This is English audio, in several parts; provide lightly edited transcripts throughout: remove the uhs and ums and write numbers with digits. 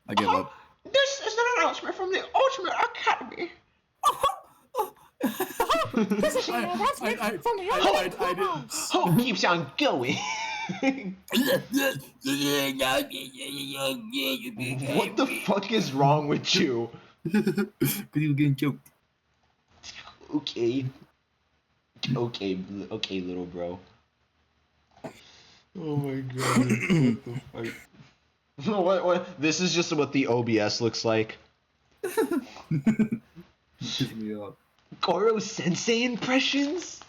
I give up. This is an announcement from the Ultimate Academy. This is an announcement from the Hope. Hope keeps on going. What the fuck is wrong with you? Because you were getting choked. Okay, little bro. Oh my god. What the fuck? What? This is just what the OBS looks like. Piss me off. Goro Sensei impressions?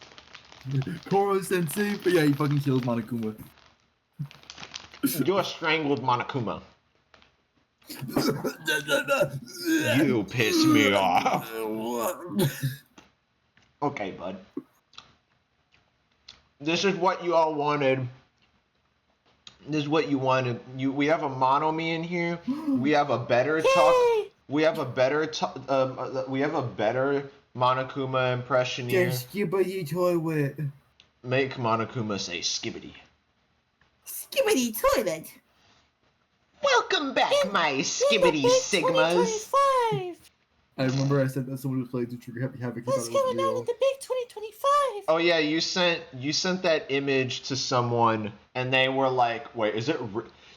Koro Sensei, but yeah, he fucking kills Monokuma. You are strangled Monokuma. You piss me off. Okay, bud. This is what you all wanted. This is what you wanted. We have a Monomi in here. We have a better talk. We have a better Monokuma impression here. Skibbity toilet. Make Monokuma say skibbity. Skibbity toilet. Welcome back, my skibbity sigmas. I remember I said that someone who played the Trigger Happy Havoc. What's going on in the big 2025? Oh yeah, you sent that image to someone, and they were like, "Wait, is it?"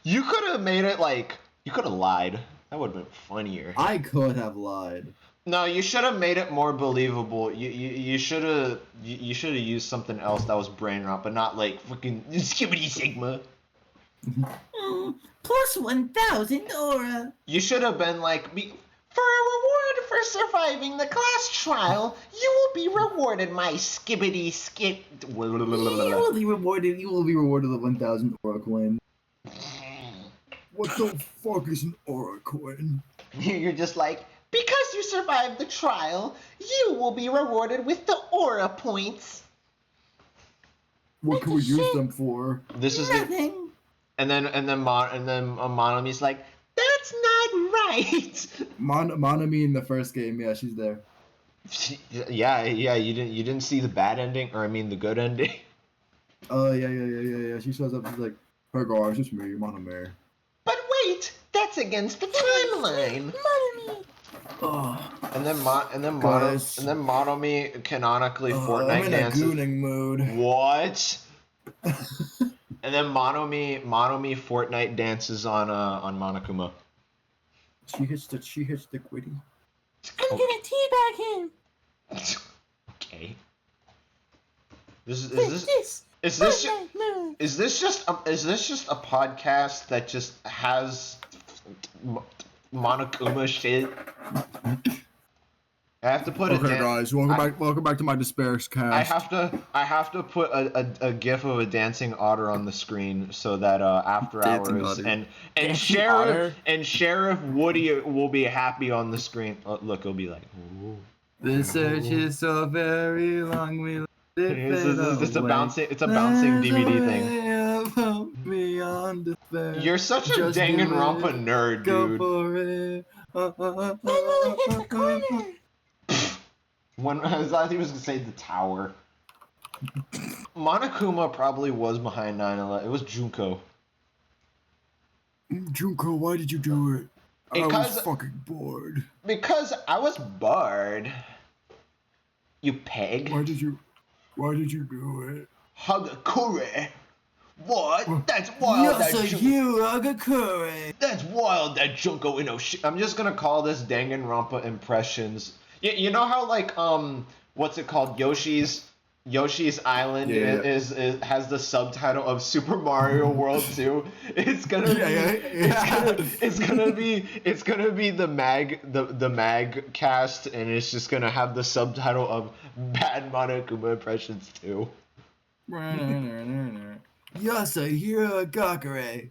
You could have made it like you could have lied. That would have been funnier. I could have lied. No, you should have made it more believable. You should have used something else that was brain rot, but not like fucking skibbity sigma. Plus 1,000 aura. You should have been like, for a reward for surviving the class trial, you will be rewarded, my skibbity skip. You will be rewarded. You will be rewarded with 1,000 aura coin. What the fuck is an aura coin? You're just like, because you survived the trial, you will be rewarded with the aura points. What can we use them for? This is Nothing. And then Monomi's like, that's not right. Monami in the first game, yeah, she's there. Yeah. You didn't see the bad ending, or I mean the good ending. Oh yeah. She shows up. She's like, "Hey guys, it's me, Monami." But wait, that's against the timeline. Monami. Oh. And then Monomi canonically Fortnite I'm in dances. a gooning mood. What? And then Monomi Fortnite dances on Monokuma. She hits the quitty. I'm gonna teabag him. Okay. Is this just a podcast that just has Monokuma shit? I have to put guys, welcome back to my Despairs cast. I have to put a gif of a dancing otter on the screen so that after hours and Sheriff Woody will be happy on the screen. Look, he'll be like, ooh. The search is so very long. It's a bouncing DVD thing. You're such a Danganronpa nerd, dude. When I thought he was gonna say the tower. Monokuma probably was behind 9/11. It was Junko. Junko, why did you do it? I was fucking bored. Because I was bored. You peg. Why did you do it? Hagakure. What? That's wild. Hagakure. That's wild. That Junko shit. I'm just gonna call this Danganronpa impressions. You know how like what's it called? Yoshi's Island has the subtitle of Super Mario World 2. It's gonna be the MaggyCast, and it's just gonna have the subtitle of Bad Monokuma Impressions 2. Hagakure.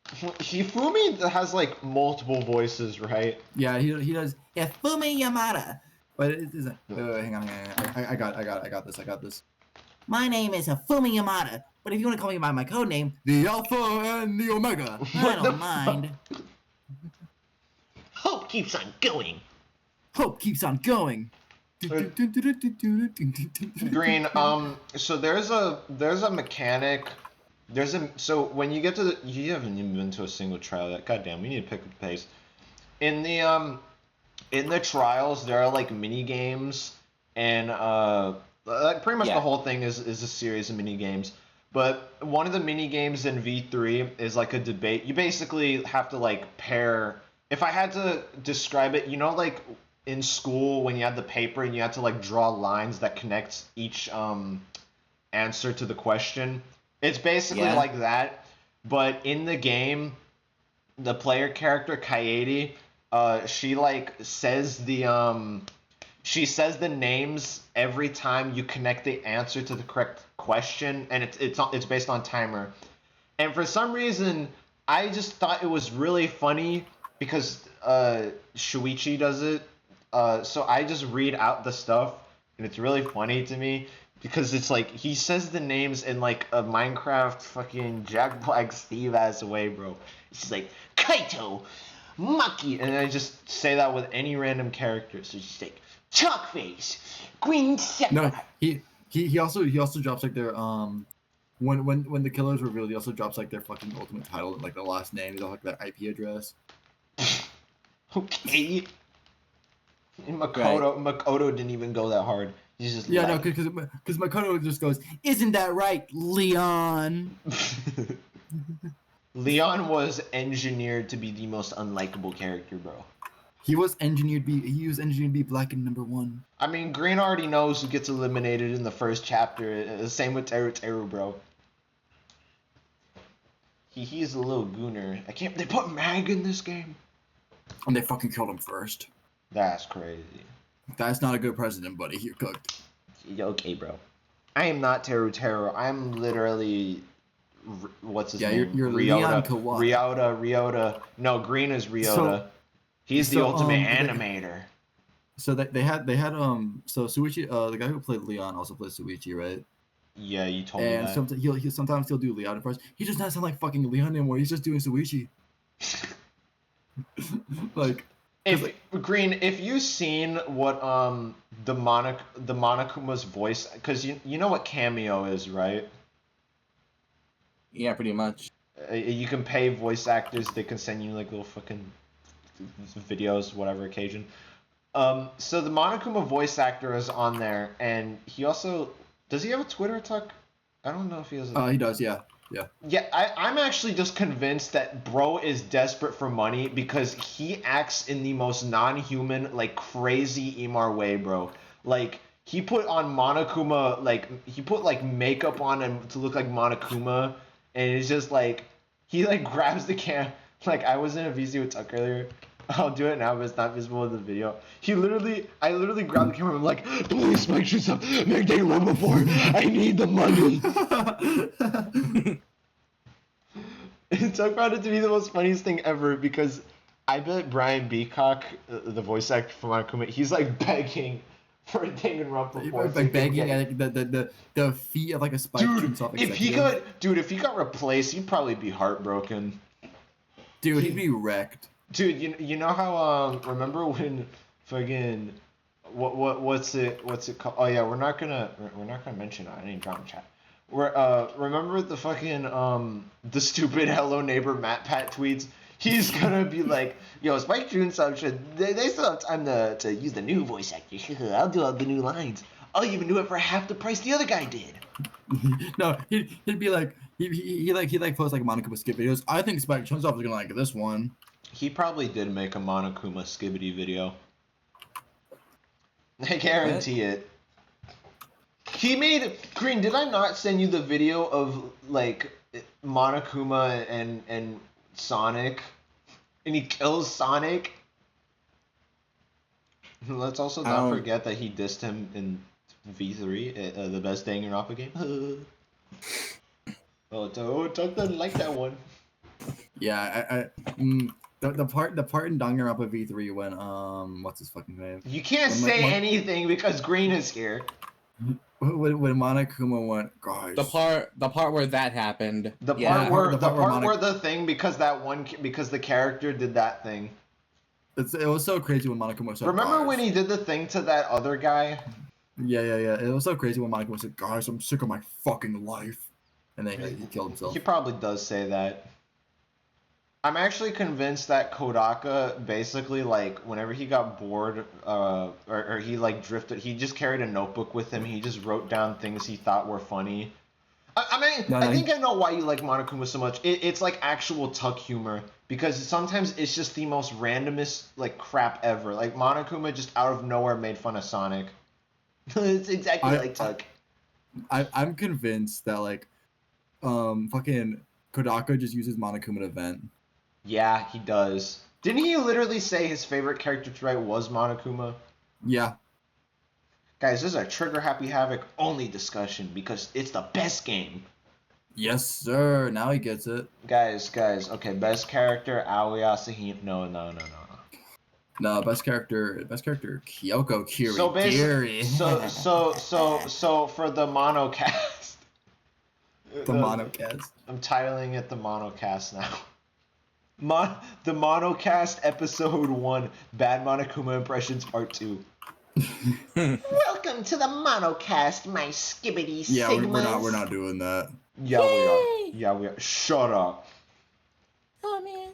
Hifumi has like multiple voices, right? Yeah, he does. Yeah, Fumi Yamada. But it isn't. Hang on. I got this. My name is Fumi Yamada, but if you want to call me by my code name, the Alpha and the Omega. I don't mind. Hope keeps on going. Hope keeps on going. Green. So there's a mechanic So when you get to you haven't even been to a single trial yet. Goddamn, we need to pick up the pace. In the trials, there are like mini games, and like pretty much the whole thing is a series of mini games. But one of the mini games in V3 is like a debate. You basically have to like pair. If I had to describe it, like in school when you had the paper and you had to like draw lines that connect each answer to the question. It's basically like that, but in the game, the player character Kaede, she like says she says the names every time you connect the answer to the correct question, and it's based on timer. And for some reason, I just thought it was really funny because Shuichi does it. So I just read out the stuff, and it's really funny to me because it's like he says the names in like a Minecraft fucking Jack Black Steve ass way, bro. It's just like Kaito, Maki, and I just say that with any random character. So just like Talkface, Green Sector. No, he also drops like their when the killer's revealed, he also drops like their fucking ultimate title, like the last name, like their IP address. Okay. And Makoto didn't even go that hard. He's just because Makoto just goes, "Isn't that right, Leon?" Leon was engineered to be the most unlikable character, bro. He was engineered to be black in number 1. I mean, Green already knows who gets eliminated in the first chapter. Same with Teru, bro. He's a little gooner. They put Mag in this game. And they fucking killed him first. That's crazy. That's not a good president, buddy. You're cooked. Okay, bro. I am not Teru. I'm literally... What's his name? You're Ryota. Leon Kawai. Ryota. No, Green is Ryota. He's the ultimate animator. So they had so Suichi, the guy who played Leon also plays Suichi, right? Yeah, you told me that. And sometimes he'll do Leon first. He does not sound like fucking Leon anymore. He's just doing Suichi. Like, if you've seen what the Monokuma's voice, because you know what Cameo is, right? Yeah, pretty much. You can pay voice actors. They can send you like little fucking videos, whatever occasion. So the Monokuma voice actor is on there, and he also does he have a Twitter, Tuck? I don't know if he has. He does, yeah. Yeah, I'm actually just convinced that bro is desperate for money because he acts in the most non-human, like crazy Imar way, bro. Like he put on Monokuma, like he put like makeup on him to look like Monokuma, and it's just like he like grabs the cam. Like I was in a VC with Tuck earlier. I'll do it now, but it's not visible in the video. I literally grabbed the camera and I'm like, please make sure make Danganronpa 4. I need the money. And Tuck found it to be the most funniest thing ever because I bet Brian Beacock, the voice actor for Monokuma, he's like begging for a Danganronpa 4. Like begging at the feet of like a Spike Chunsoft executive. If he got replaced, he'd probably be heartbroken. Dude, he'd be wrecked. Dude, you know how remember when fucking what's it called? Oh yeah, we're not gonna mention it. I didn't drop in chat. Remember the fucking the stupid Hello Neighbor MatPat tweets? He's gonna be like, yo, Spike Chunsoft they still have time to use the new voice actor. I'll do all the new lines. I'll even do it for half the price the other guy did. No, he'd be like he post like Monokuma skip videos. I think Spike Chunsoft is gonna like this one. He probably did make a Monokuma skibbity video. I guarantee it. He made Green. Did I not send you the video of like Monokuma and Sonic, and he kills Sonic? Let's also not forget that he dissed him in V3, the best Danganronpa game. Oh, Doug doesn't like that one. Yeah, the part in Danganronpa V3 when what's his fucking name? You can't say anything because Green is here. When Monokuma went, guys. The part where that happened. The part where the thing because the character did that thing. It was so crazy when Monokuma said. Remember when he did the thing to that other guy? Yeah. It was so crazy when Monokuma said, "Guys, I'm sick of my fucking life." and then he killed himself. He probably does say that. I'm actually convinced that Kodaka basically, like, whenever he got bored, or he, like, drifted, he just carried a notebook with him. He just wrote down things he thought were funny. I think I know why you like Monokuma so much. It's, like, actual Tuck humor. Because sometimes it's just the most randomest, like, crap ever. Like, Monokuma just out of nowhere made fun of Sonic. It's exactly like Tuck. I'm convinced that, like, fucking Kodaka just uses Monokuma to vent. Yeah, he does. Didn't he literally say his favorite character to write was Monokuma? Yeah. Guys, this is a Trigger Happy Havoc only discussion because it's the best game. Yes, sir. Now he gets it. Guys. Okay, best character, Aoi Asahina. No. No, best character, Kyoko Kirigiri. So for the Monocast. The Monocast. I'm titling it the Monocast now. The Monocast episode 1, Bad Monokuma Impressions Part 2. Welcome to the Monocast, my skibbity sigmas. Yeah, we're not doing that. Yeah, we are. Shut up. Oh man.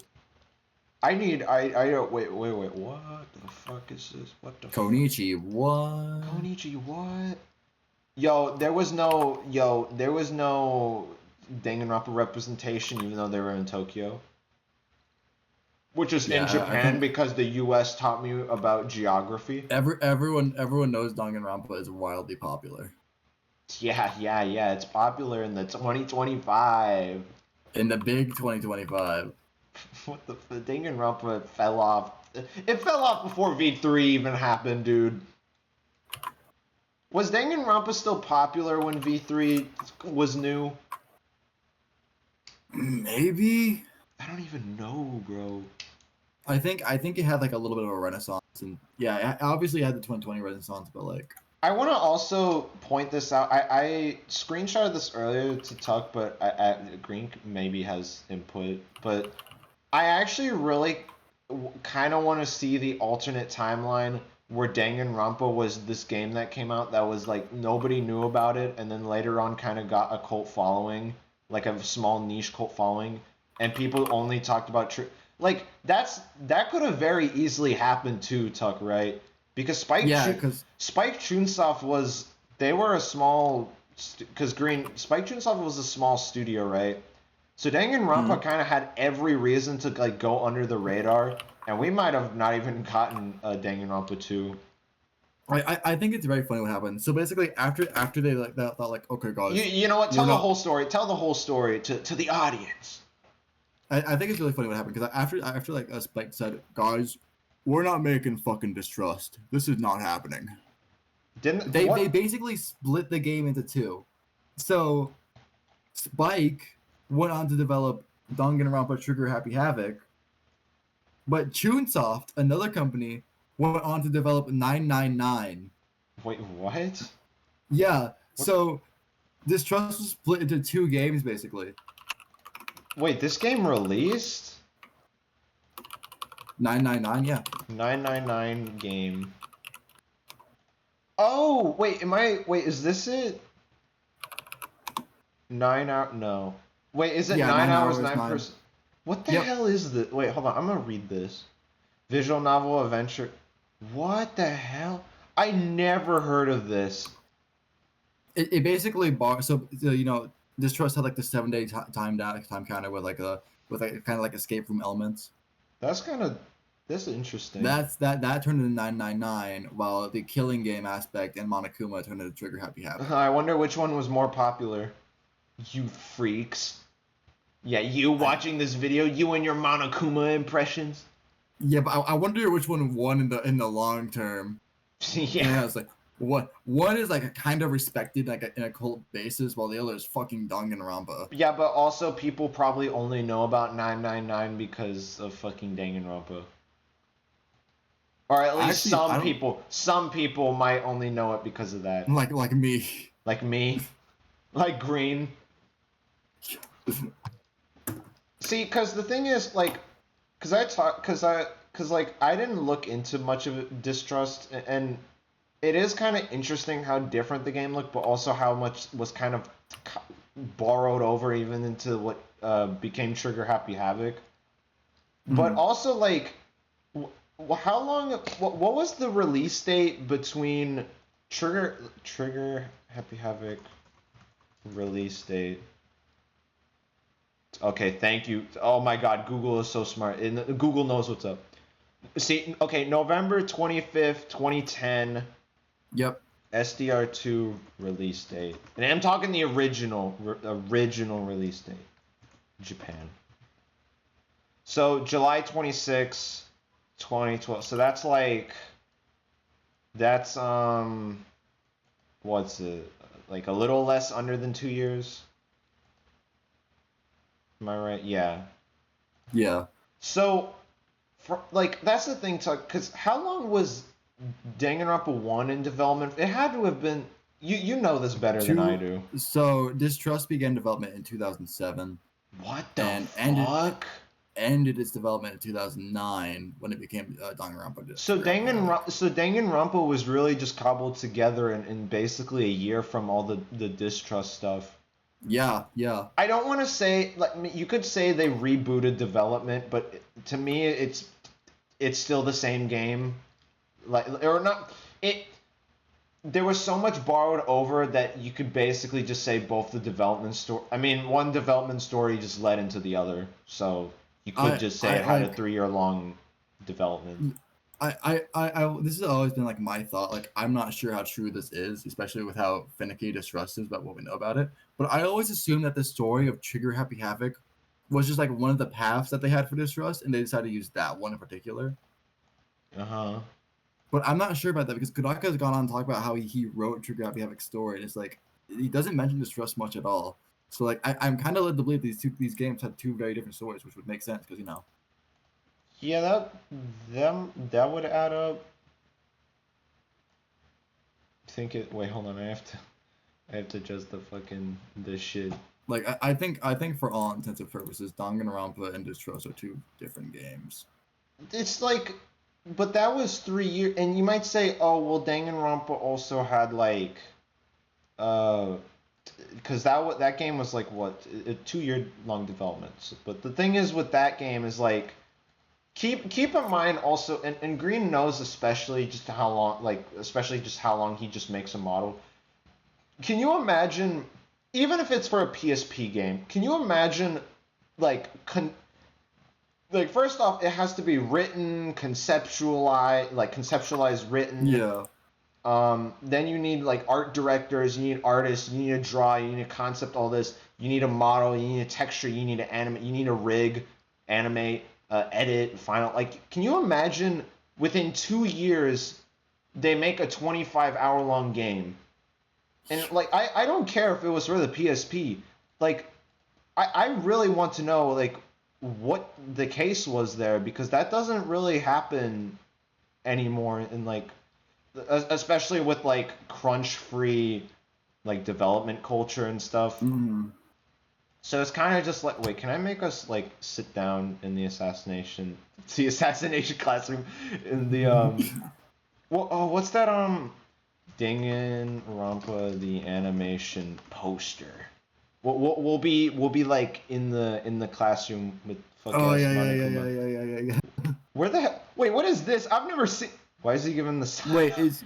Wait, what the fuck is this? What the Konichi, what? Konichi, what? There was no Danganronpa representation even though they were in Tokyo. Which is in Japan because the US taught me about geography. Everyone knows Danganronpa is wildly popular. Yeah, it's popular in the 2025. In the big 2025. What the Danganronpa fell off. It fell off before V3 even happened, dude. Was Danganronpa still popular when V3 was new? Maybe. I don't even know, bro. I think it had like a little bit of a renaissance, and yeah, obviously it had the 2020 renaissance, but like. I want to also point this out. I screenshotted this earlier to Tuck, but Green maybe has input. But I actually really kind of want to see the alternate timeline where Danganronpa was this game that came out that was like nobody knew about it, and then later on kind of got a cult following, like a small niche cult following, and people only talked about like that could have very easily happened too, Tuck, right? Because Spike Chunsoft were a small, because Spike Chunsoft was a small studio, right? So Danganronpa kind of had every reason to like go under the radar, and we might have not even gotten Danganronpa 2. I think it's very funny what happened. So basically, after they like that, thought like, okay, guys, you know what? Tell the whole story. Tell the whole story to the audience. I think it's really funny what happened because after like Spike said, guys, we're not making fucking Distrust. This is not happening. They basically split the game into two. So Spike went on to develop Danganronpa Trigger Happy Havoc, but Chunsoft, another company, went on to develop 999. Wait, what? Yeah. So Distrust was split into two games basically. Wait, this game released? 999, yeah. 999 game. Oh, wait, is this it? 9 hours, no. Wait, is it 9 hours, 9%? What the hell is this? Wait, hold on, I'm gonna read this. Visual novel adventure. What the hell? I never heard of this. It basically so you know, Distrust had like the 7-day time counter with like kind of like escape room elements. That's interesting. That turned into 999, while the killing game aspect and Monokuma turned into Trigger Happy Havoc. I wonder which one was more popular. You freaks. Yeah, you watching this video, you and your Monokuma impressions. Yeah, but I wonder which one won in the long term. Yeah, it's like what one is like kind of respected like in a cult basis, while the other is fucking Danganronpa. Yeah, but also people probably only know about 999 because of fucking Danganronpa. Or at least some people might only know it because of that. Like me. Like me. Like Green. See, because the thing is, like, because I didn't look into much of Distrust, and it is kind of interesting how different the game looked, but also how much was kind of borrowed over even into what became Trigger Happy Havoc. But also, like, how long? What was the release date between Trigger Happy Havoc release date? Okay, thank you. Oh my God, Google is so smart. Google knows what's up. See, okay, November 25th, 2010. Yep. SDR2 release date, and I'm talking the original release date, Japan. So July 26, 2012. So that's what's it, like a little less under than 2 years? Am I right? Yeah. Yeah. So, that's the thing, because how long was Danganronpa 1 in development? It had to have been. You know this better than I do. So Distrust began development in 2007. What the fuck? Ended its development in 2009 when it became Danganronpa. So Danganronpa was really just cobbled together in basically a year from all the Distrust stuff. Yeah. I don't want to say, you could say they rebooted development, but to me it's still the same game. There was so much borrowed over that you could basically just say both the development story. I mean, one development story just led into the other, so you could just say it had a 3-year-long development. This has always been like my thought. Like, I'm not sure how true this is, especially with how finicky Distrust is about what we know about it. But I always assumed that the story of Trigger Happy Havoc was just like one of the paths that they had for Distrust, and they decided to use that one in particular. But I'm not sure about that because Kodaka has gone on to talk about how he wrote Trigger Happy Havoc's story, and it's like he doesn't mention Distrust much at all. So like I'm kind of led to believe these games had two very different stories, which would make sense because Yeah, that would add up. Wait, hold on. I have to adjust this shit. Like I think for all intents and purposes, Danganronpa and Distrust are two different games. It's like, but that was 3 years, and you might say, oh well, Danganronpa also had because that game was like what, a 2-year long development. But the thing is with that game is like, keep in mind also, and Green knows especially just how long he just makes a model. Can you imagine, even if it's for a PSP game, can you imagine first off, it has to be written, conceptualized, written. Yeah. Then you need art directors, you need artists, you need to draw, you need to concept all this, you need a model, you need a texture, you need to animate, you need a rig, animate, edit, final. Can you imagine within 2 years they make a 25-hour-long game? And I don't care if it was for the PSP. I really want to know what the case was there, because that doesn't really happen anymore in especially with crunch-free development culture and stuff. Mm-hmm. So it's kind of just wait, can I make us sit down in the assassination classroom in the what's that Danganronpa the animation poster? We'll be in the classroom with fucking Monokuma. Yeah. Where the hell? Wait, what is this? I've never seen. Why is he giving this? Wait, that's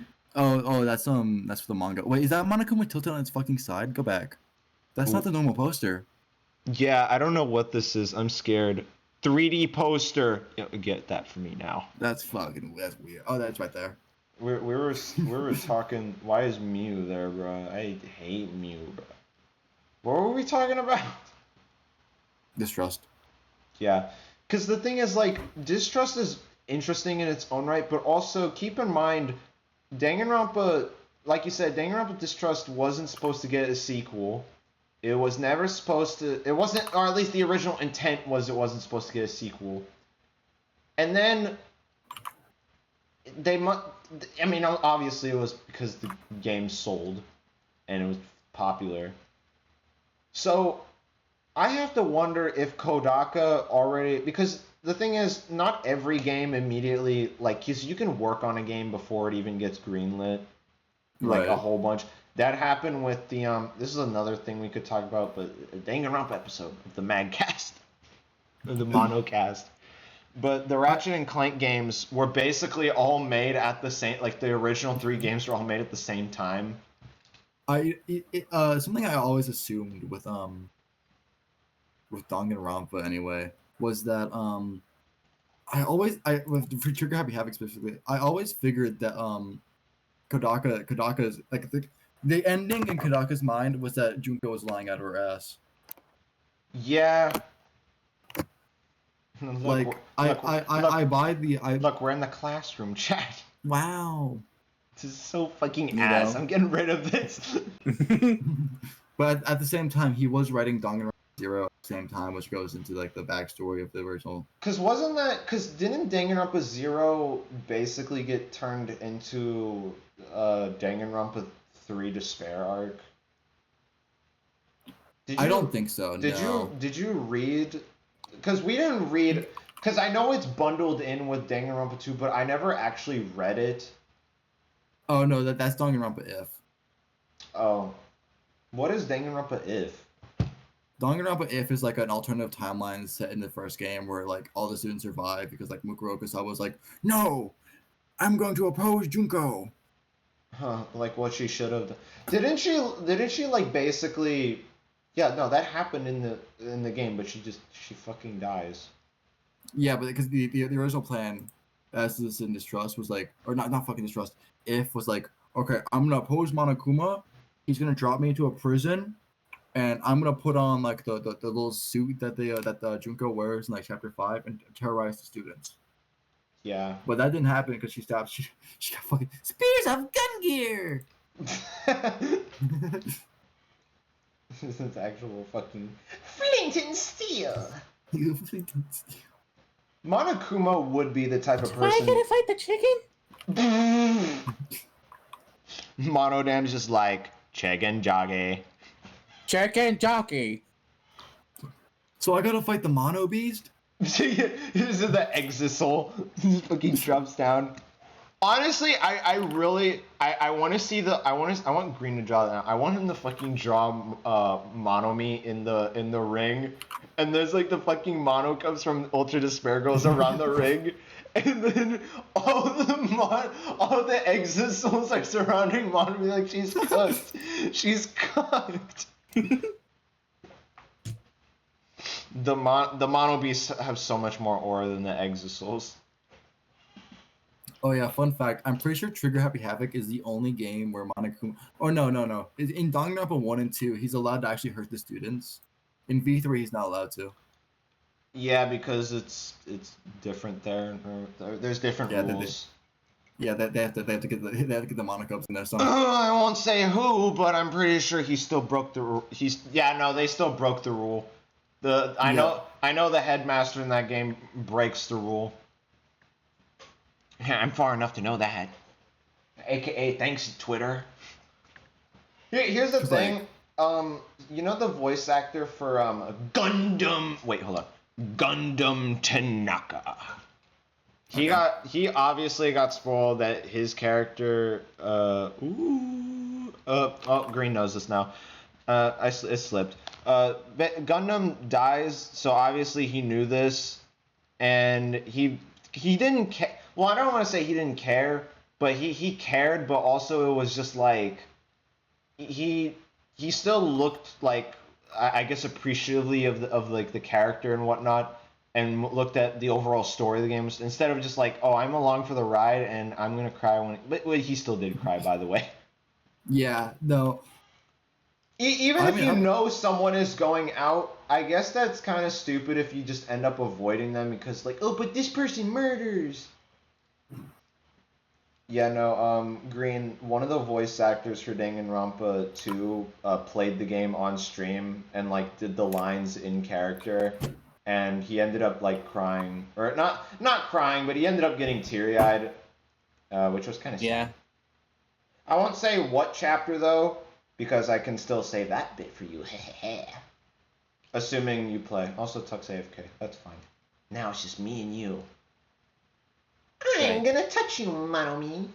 for the manga. Wait, is that Monokuma tilted on its fucking side? Go back. That's not the normal poster. Yeah, I don't know what this is. I'm scared. 3D poster. Get that for me now. That's weird. Oh, that's right there. We were talking. Why is Mew there, bro? I hate Mew, bro. What were we talking about? Distrust. Yeah, because the thing is, Distrust is interesting in its own right, but also keep in mind, Danganronpa, like you said, Danganronpa Distrust wasn't supposed to get a sequel. It was never supposed to. It wasn't, or at least the original intent was, it wasn't supposed to get a sequel. And then obviously it was because the game sold, and it was popular. So I have to wonder if Kodaka already, because the thing is, not every game immediately, because you can work on a game before it even gets greenlit, right. A whole bunch. That happened with the This is another thing we could talk about, but a Danganronpa episode of the MagCast, of the Monocast. But the Ratchet and Clank games were basically all made at the same, like the original 3 games were all made at the same time. Something I always assumed with Danganronpa anyway was that for Trigger Happy Havoc specifically, I always figured that Kodaka's like the ending in Kodaka's mind was that Junko was lying out of her ass. Yeah. Look, I buy the Look, we're in the classroom chat. Wow. This is so fucking ass. I'm getting rid of this. But at the same time, he was writing Danganronpa 0 at the same time, which goes into like the backstory of the original. Because didn't Danganronpa 0 basically get turned into Danganronpa 3 Despair arc? I don't think so. Did you read? Because we didn't read. Because I know it's bundled in with Danganronpa 2, but I never actually read it. Oh no, that's Danganronpa If. Oh, what is Danganronpa If? Danganronpa If is like an alternative timeline set in the first game where like all the students survive because like Mukuro Okusawa was like, no, I'm going to oppose Junko. Huh? Like what she should have. Didn't she like basically? Yeah, no, that happened in the game, but she fucking dies. Yeah, but because the original plan, as this in Distrust was like, or not fucking Distrust. If was like, okay, I'm gonna oppose Monokuma. He's gonna drop me into a prison, and I'm gonna put on like the little suit that Junko wears in like chapter 5 and terrorize the students. Yeah. But that didn't happen because she stopped. She got fucking spears of gun gear. This is actual fucking flint and steel. Monokuma would be the type of person. Am I gonna fight the chicken? Monodam's just like chicken jockey. Chicken jockey. So I gotta fight the Mono Beast? This is the Exisol. He fucking drops down. Honestly, I want to see I want Green to draw that. I want him to fucking draw Monomi in the ring, and there's like the fucking Mono cups from Ultra Despair goes around the ring, and then all the Exisouls are surrounding Monomi like she's cooked. She's cooked. The Mono Beasts have so much more aura than the Exisouls. Oh yeah, fun fact. I'm pretty sure Trigger Happy Havoc is the only game where Monokuma... Oh, no. In Danganronpa 1 and 2, he's allowed to actually hurt the students. In V3, he's not allowed to. Yeah, because it's different there. There's different rules. They have to get the Monocups in there somehow. I won't say who, but I'm pretty sure he still broke the rule. They still broke the rule. I know the headmaster in that game breaks the rule. I'm far enough to know that. AKA, thanks, Twitter. Here's the thing. You know the voice actor for Gundam... Wait, hold on. Gundam Tanaka. He obviously got spoiled that his character... Green knows this now. It slipped. Gundam dies, so obviously he knew this, and he didn't care. Well, I don't want to say he didn't care, but he cared, but also it was just like he still looked like, I guess, appreciatively of like the character and whatnot, and looked at the overall story of the game instead of just like, oh, I'm along for the ride and I'm gonna cry when. But he still did cry, by the way. Yeah, no. Even if you know someone is going out, I guess that's kind of stupid if you just end up avoiding them because, like, oh, but this person murders. Yeah, no, Green, one of the voice actors for Danganronpa 2 played the game on stream and, like, did the lines in character, and he ended up, like, crying. Or, not crying, but he ended up getting teary-eyed, which was kind of sad. Yeah. I won't say what chapter, though, because I can still say that bit for you. Assuming you play. Also, Tux AFK. That's fine. Now it's just me and you. I ain't gonna touch you, Monomi.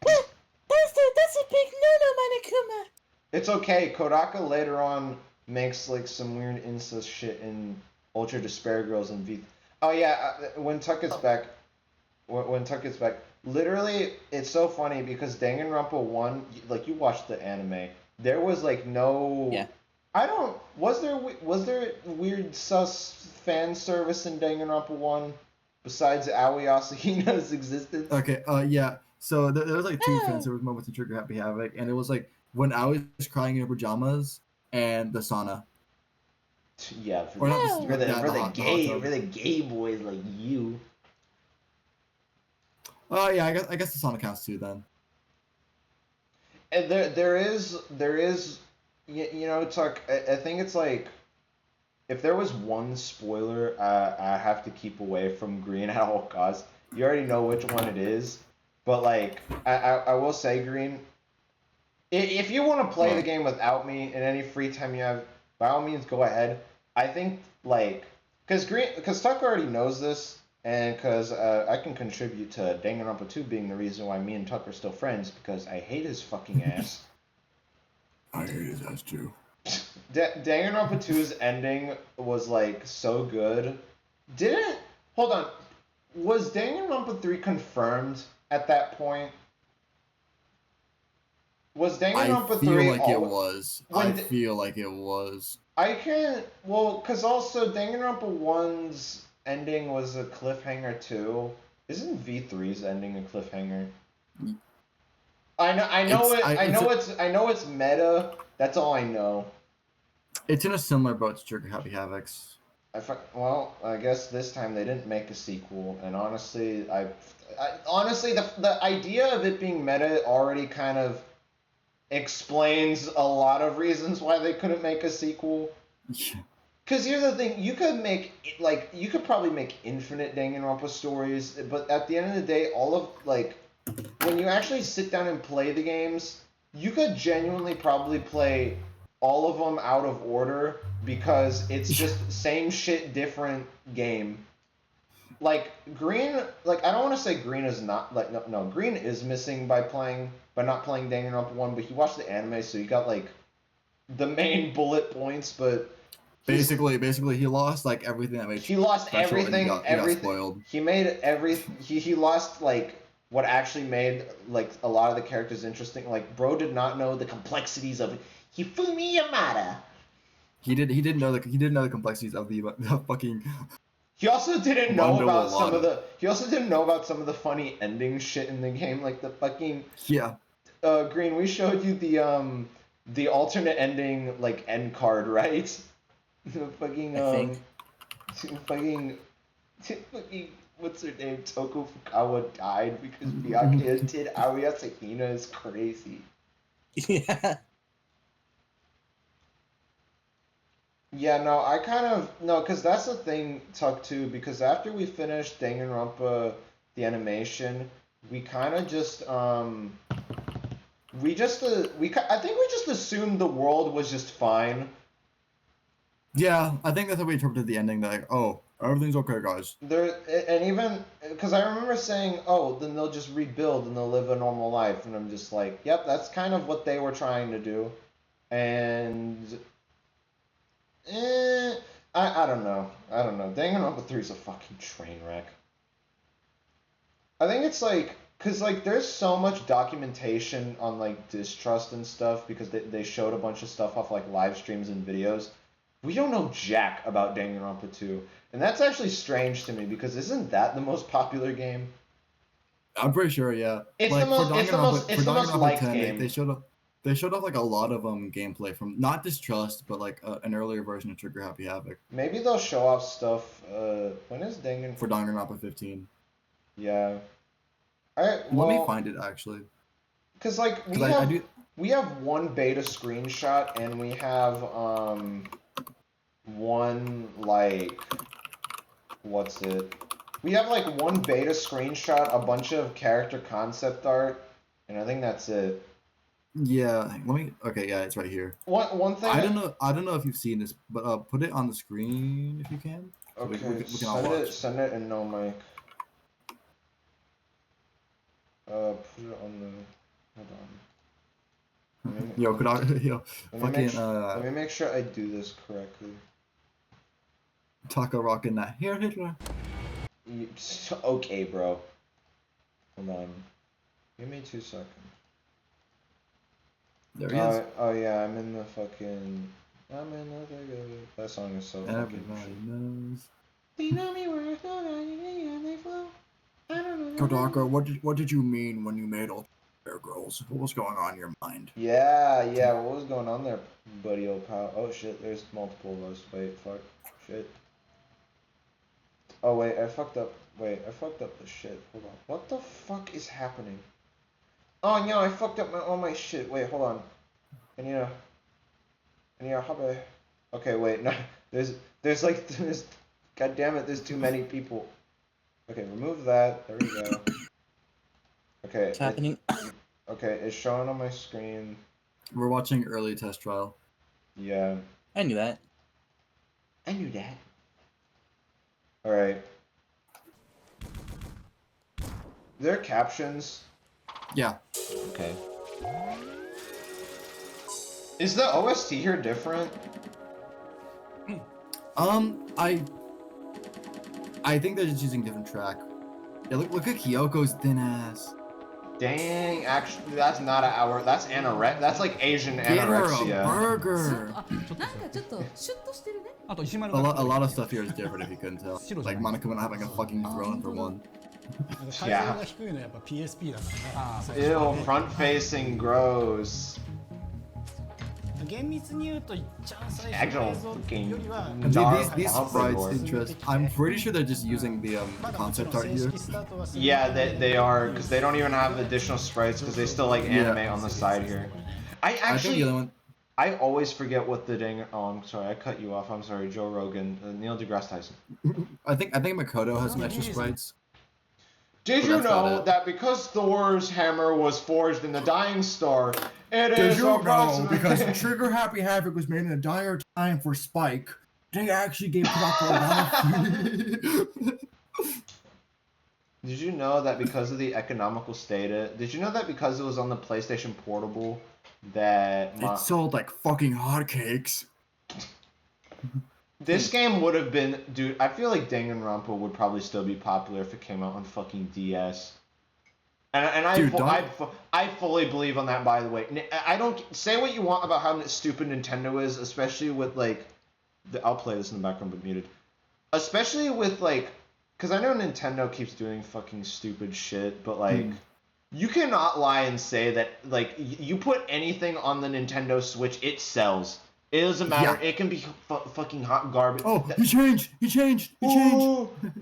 That's a big no-no, Monokuma. It's okay. Kodaka later on makes like some weird incest shit in Ultra Despair Girls and V. Oh yeah, when Tuck gets back, when Tuck gets back, literally it's so funny because Danganronpa 1, like you watched the anime, there was like no. Yeah. I don't. Was there weird sus fan service in Danganronpa 1 besides Aoi Asahina's existence? Okay. Yeah. So there was like two fan service moments in Trigger Happy Havoc, and it was like when Aoi was crying in her pajamas and the sauna. Yeah, Or not for the hot gay boys like you. Oh yeah, I guess the sauna counts too then. And there is you know, Tuck, I think it's like if there was one spoiler I have to keep away from Green at all costs, you already know which one it is. But like I will say, Green, if you want to play the game without me in any free time you have, by all means go ahead. I think like because Tuck already knows this, and because I can contribute to Danganronpa 2 being the reason why me and Tuck are still friends, because I hate his fucking ass. I hate his ass too. Danganronpa 2's ending was like so good. Hold on. Was Danganronpa 3 confirmed at that point? Was Danganronpa 3 I feel like it was. I can't. Well, because also Danganronpa 1's ending was a cliffhanger too. Isn't V3's ending a cliffhanger? I know it's meta. That's all I know. It's in a similar boat to Trigger Happy Havoc's. Well, I guess this time they didn't make a sequel, and honestly, honestly the idea of it being meta already kind of explains a lot of reasons why they couldn't make a sequel. Because here's the thing, you could probably make infinite Danganronpa stories, but at the end of the day, all of, like, when you actually sit down and play the games, you could genuinely probably play all of them out of order, because it's just same shit, different game. Like, Green, like, I don't want to say Green is not, like, no, Green is missing by not playing Danganronpa 1, but he watched the anime, so he got, like, the main bullet points, but... Basically, he lost, like, everything that made He lost everything, he got spoiled. He made he lost, like, what actually made, like, a lot of the characters interesting. Like, bro did not know the complexities of Hifumi Yamada. He didn't know the complexities of the fucking... He also didn't know about some of the funny ending shit in the game, like the fucking... Yeah. Green, we showed you the alternate ending, like, end card, right? The fucking, fucking, what's her name? Toko Fukawa died because Miyake did Aoi Asahina is crazy. Yeah. Yeah, no, because that's the thing, Tuck, too, because after we finished Danganronpa, the animation, we kind of just, I think we just assumed the world was just fine. Yeah, I think that's how we interpreted the ending, like, oh, everything's okay, guys. And even, because I remember saying, oh, then they'll just rebuild and they'll live a normal life, and I'm just like, yep, that's kind of what they were trying to do, and... I don't know. Danganronpa 3 is a fucking train wreck. I think it's like, cause like there's so much documentation on like Distrust and stuff because they showed a bunch of stuff off like live streams and videos. We don't know jack about Danganronpa 2, and that's actually strange to me because isn't that the most popular game? I'm pretty sure, yeah. It's like, the most liked 10, game. They showed off like a lot of gameplay from not Distrust, but like an earlier version of Trigger Happy Havoc. Maybe they'll show off stuff. When is Danganronpa? For Danganronpa 15. Yeah. Let me find it actually. Cause like we have one beta screenshot and we have one like what's it? We have like one beta screenshot, a bunch of character concept art, and I think that's it. Yeah, okay, yeah, it's right here. One thing I don't know if you've seen this, but put it on the screen if you can. So okay, we can all watch. Send it and no mic. Put it on the, hold on. Yo, let me make sure I do this correctly. Taco rocking that hair Hitler. Okay, bro. Hold on. Give me 2 seconds. There he is. Oh yeah, I'm in the. That song is so Everybody knows. They know me where I go, they flow. Kodaka, what did you mean when you made all Bear Girls? What was going on in your mind? Yeah, what was going on there, buddy old pal? Oh shit, there's multiple of us. Wait, fuck. Shit. Oh wait, I fucked up the shit. Hold on. What the fuck is happening? Oh no, I fucked up all my shit. Wait, hold on. I need a hubby. Okay, wait, no. There's God damn it, there's too many people. Okay, remove that. There we go. Okay. What's happening? Okay, it's showing on my screen. We're watching early test trial. Yeah. I knew that. Alright. There are captions. Yeah. Okay. Is the OST here different? I think they're just using different track. Yeah, look at Kyoko's thin ass. Dang, actually, that's not an hour. That's anorexia. That's like Asian Get her anorexia. a burger. A lot of stuff here is different if you couldn't tell. Like Monokuma not having a fucking throne for one. Yeah. Ew, front facing gross. Actual fucking These sprites interest. I'm pretty sure they're just using the concept art here. Yeah, they are, because they don't even have additional sprites because they still like anime on the side here. I always forget what the dang. Oh, I'm sorry, I cut you off. I'm sorry, Joe Rogan, Neil deGrasse Tyson. I think Makoto has some extra sprites. Did you know that because Thor's hammer was forged in the Dying Star, it Did is you know approximately... because Trigger Happy Havoc was made in a dire time for Spike, they actually gave Kuroko a lot of... Did you know that because of the economical state, did you know that because it was on the PlayStation Portable, that... It sold like fucking hotcakes. This game would have been... Dude, I feel like Danganronpa would probably still be popular if it came out on fucking DS. And I fully believe on that, by the way. I don't... Say what you want about how stupid Nintendo is, especially with, like... I'll play this in the background, but muted. Especially with, like... Because I know Nintendo keeps doing fucking stupid shit, but, like... You cannot lie and say that, like, you put anything on the Nintendo Switch, it sells. It doesn't matter. Yeah. It can be fucking hot garbage. Oh, he changed.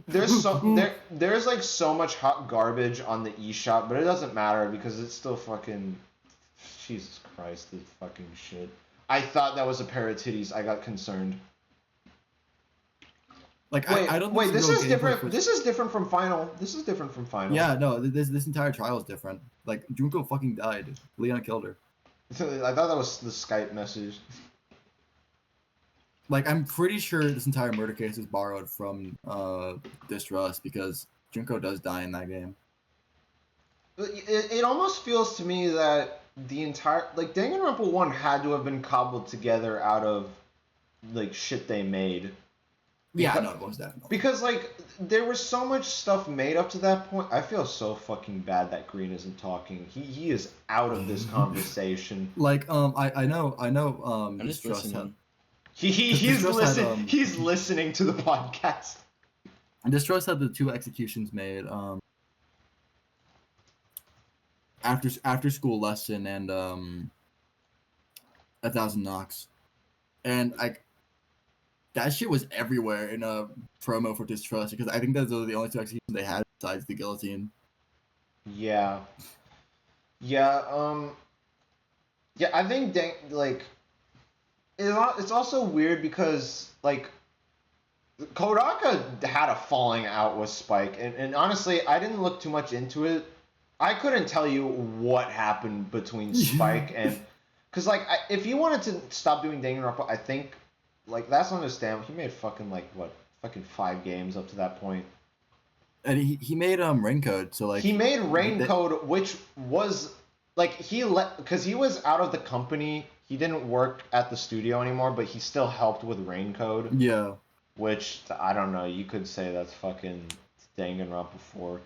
There's like so much hot garbage on the eShop, but it doesn't matter because it's still fucking... Jesus Christ, this fucking shit. I thought that was a pair of titties. I got concerned. Like, wait, I don't. Wait, this is different. This is different from Final. This is different from Final. Yeah, no, this entire trial is different. Like, Junko fucking died. Leon killed her. I thought that was the Skype message. Like, I'm pretty sure this entire murder case is borrowed from Distrust because Junko does die in that game. It almost feels to me that the entire... Like, Danganronpa 1 had to have been cobbled together out of, like, shit they made. Yeah, no, it was definitely. Because, like, there was so much stuff made up to that point. I feel so fucking bad that Green isn't talking. He is out of this conversation. Like, I know, I'm just Distrust listening. He's listening to the podcast. And Distrust had the 2 executions made, after school lesson and 1,000 knocks. And that shit was everywhere in a promo for Distrust because I think those are the only 2 executions they had besides the guillotine. Yeah. Yeah, I think it's also weird because, like, Kodaka had a falling out with Spike, and honestly, I didn't look too much into it. I couldn't tell you what happened between Spike and... Because, like, if he wanted to stop doing Danganronpa, I think... Like, that's understandable. He made fucking, like, what? Fucking 5 games up to that point. And he made Rain Code, so, like... He made Rain Code, which was like because he was out of the company. He didn't work at the studio anymore, but he still helped with Rain Code. Yeah. Which I don't know. You could say that's fucking Danganronpa 4,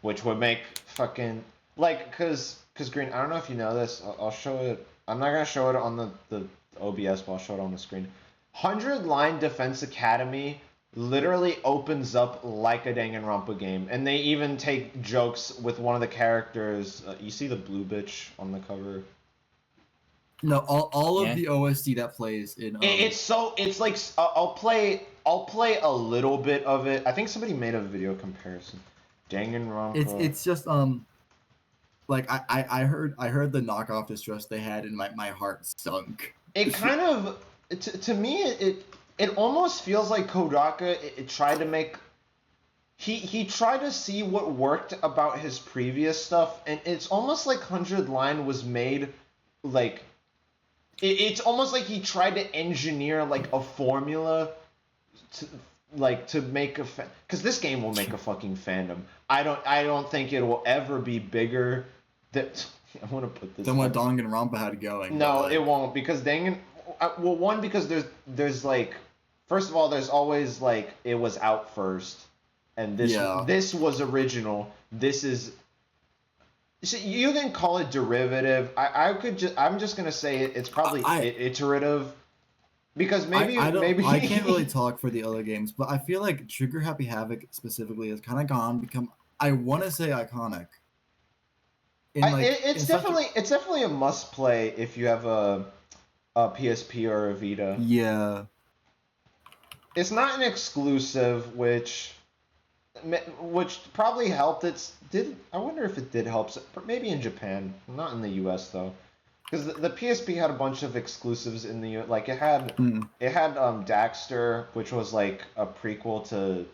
which would make fucking like cause Green. I don't know if you know this. I'll show it. I'm not gonna show it on the OBS, but I'll show it on the screen. 100-line Defense Academy literally opens up like a Danganronpa game, and they even take jokes with one of the characters. You see the blue bitch on the cover. No, all of the OST that plays in. It's like I'll play a little bit of it. I think somebody made a video comparison. Danganronpa. It's just like I heard the knockoff distress they had, and my heart sunk. It kind of to me it almost feels like Kodaka it tried to make. He tried to see what worked about his previous stuff, and it's almost like 100 Line was made like. It's almost like he tried to engineer like a formula to make a because this game will make a fucking fandom. I don't think it will ever be bigger. That I want to put this. Than what Danganronpa had going. No, it won't because because there's like first of all there's always like it was out first, and this was original. This is. So you can call it derivative. I'm just gonna say it's probably iterative, because maybe I can't really talk for the other games, but I feel like Trigger Happy Havoc specifically has kind of become I want to say iconic. It's definitely a must play if you have a PSP or a Vita. Yeah. It's not an exclusive, which probably helped. I wonder if it did help, but maybe in Japan, not in the US though, because the PSP had a bunch of exclusives in the like it had Daxter, which was like a prequel to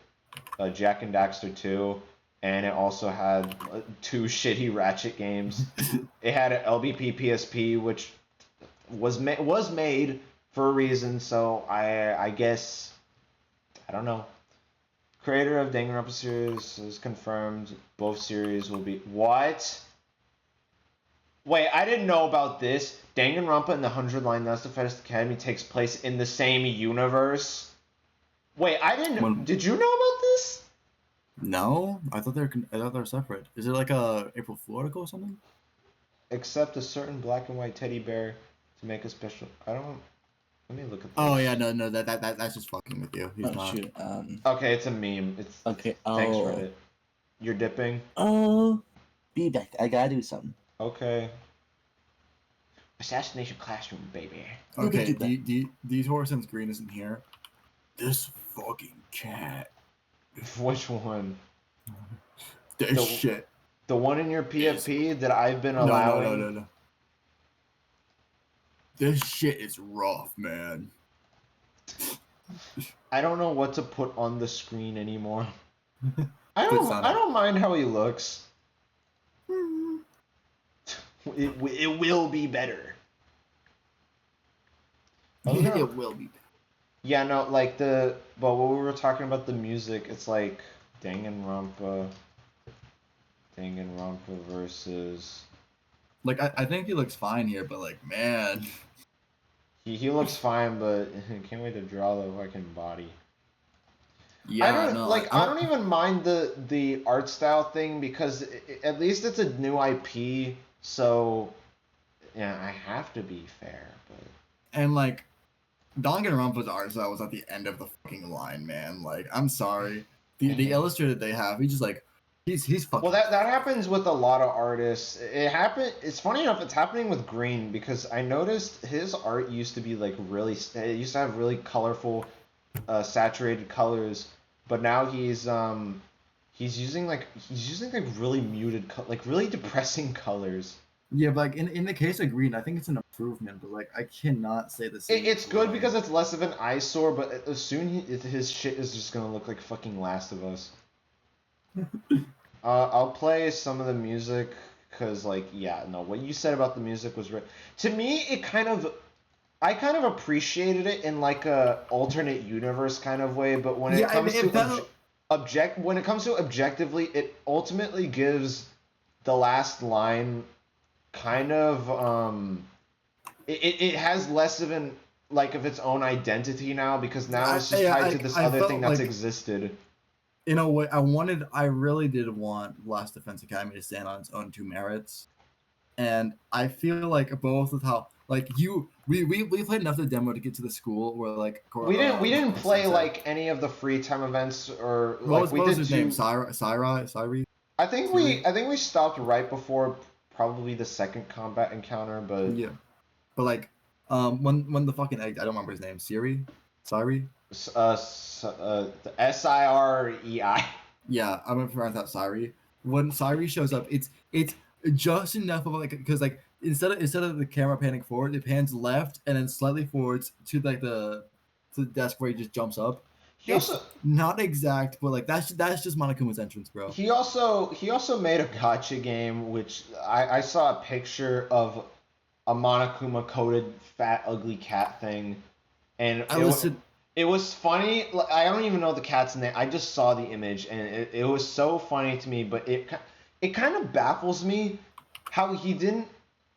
Jack and Daxter 2, and it also had 2 shitty Ratchet games. It had an LBP PSP, which was made for a reason. So I guess I don't know. Creator of Danganronpa series is confirmed. Both series will be what? Wait, I didn't know about this. Danganronpa and the 100-line Defense Academy takes place in the same universe. Wait, I didn't. Did you know about this? No, I thought they were separate. Is it like a April Fool article or something? Except a certain black and white teddy bear to make a special. I don't. Let me look at this. Oh yeah, no, that's just fucking with you. He's not. Shoot. Okay, it's a meme. It's okay. Thanks, Reddit. You're dipping. Oh, be back. I gotta do something. Okay. Assassination Classroom, baby. Okay, these horror since Green isn't here. This fucking cat. Which one? This shit. The one in your PFP that I've been allowing. No. This shit is rough, man. I don't know what to put on the screen anymore. I don't mind how he looks. It will be better. It will be better. Yeah, no, like but when we were talking about the music, it's like Danganronpa versus. Like I think he looks fine here, but like man. He looks fine, but I can't wait to draw the fucking body. Yeah, I don't even mind the art style thing because at least it's a new IP, so yeah, I have to be fair. But and like, Danganronpa's art style was at the end of the fucking line, man. Like, I'm sorry, the illustrator they have, he's just like. He's fucking. Well, that happens with a lot of artists. It's funny enough. It's happening with Green because I noticed his art used to be like really. It used to have really colorful, saturated colors, but now he's using like really muted, like really depressing colors. Yeah, but like in the case of Green, I think it's an improvement. But like, I cannot say the same. It's good because it's less of an eyesore, but soon his shit is just gonna look like fucking Last of Us. I'll play some of the music because, like, yeah, no, what you said about the music was right. To me, I kind of appreciated it in like a alternate universe kind of way, but when it comes to objectively, it ultimately gives the last line kind of it has less of an of its own identity now, because now it's just tied to this other thing that's existed. In a way, I really did want Last Defense Academy to stand on its own two merits, and I feel like both with how we played enough of the demo to get to the school where we didn't play any of the free time events, or what was his name? Syri? I think we stopped right before probably the second combat encounter, but yeah, but when the fucking egg, I don't remember his name. Syri. The Sirei. Yeah, I'm gonna pronounce that Syri. When Syri shows up, it's just enough of because instead of the camera panning forward, it pans left and then slightly forwards to the desk where he just jumps up. It's not exact, but that's just Monokuma's entrance, bro. He also made a gacha game, which I saw a picture of a Monokuma coded fat ugly cat thing, and it was funny. I don't even know the cat's name. I just saw the image, and it was so funny to me. But it kind of baffles me how he didn't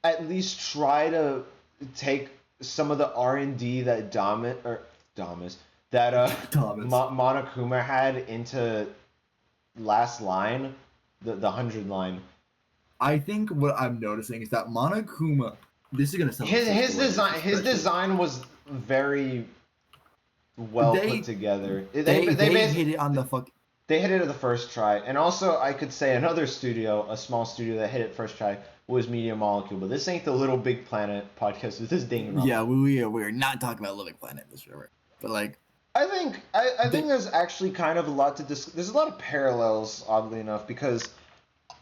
at least try to take some of the R&D that Monokuma had into last line, the 100 line. I think what I'm noticing is that Monokuma. This is gonna sound his design was very well put together. They hit it on the fuck. They hit it at the first try, and also I could say another studio, a small studio that hit it first try, was Media Molecule. But this ain't the Little Big Planet podcast. This is Danganronpa. Yeah, we're not talking about Little Big Planet this year, but I think there's actually kind of a lot to discuss. There's a lot of parallels, oddly enough, because